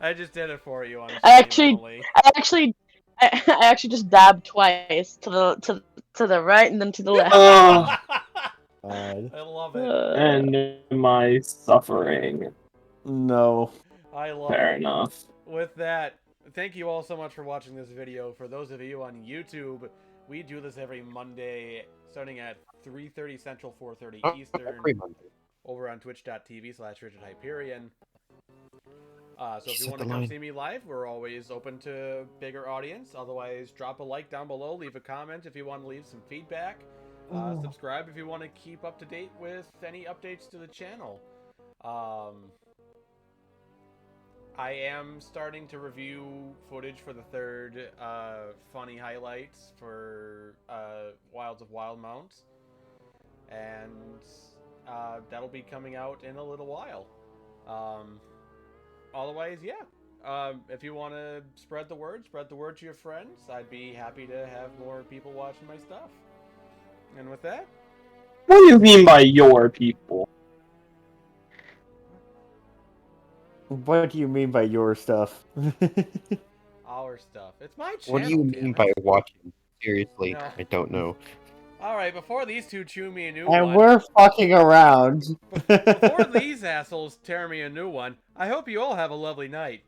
I just did it for you on I stream, actually, Emily. I actually just dabbed twice to the right and then to the left. Oh, I love it. and my suffering. No. I love Fair it. enough. With that, thank you all so much for watching this video. For those of you on YouTube, we do this every Monday, starting at 3:30 Central, 4:30 Eastern, Every Monday. over on twitch.tv/RichardHyperion. So if you Set want to the come line. see me live, we're always open to bigger audience. Otherwise, drop a like down below, leave a comment if you want to leave some feedback. Subscribe if you want to keep up to date with any updates to the channel. I am starting to review footage for the third funny highlights for Wilds of Wildemount, and that'll be coming out in a little while. Otherwise, yeah. If you want to spread the word to your friends. I'd be happy to have more people watching my stuff. And with that, What do you mean by your people? What do you mean by your stuff? our stuff. It's my channel. What do you damn mean it. by watching? Seriously, No. I don't know. All right, before these two chew me a new And one. we're fucking around. Before these assholes tear me a new one, I hope you all have a lovely night.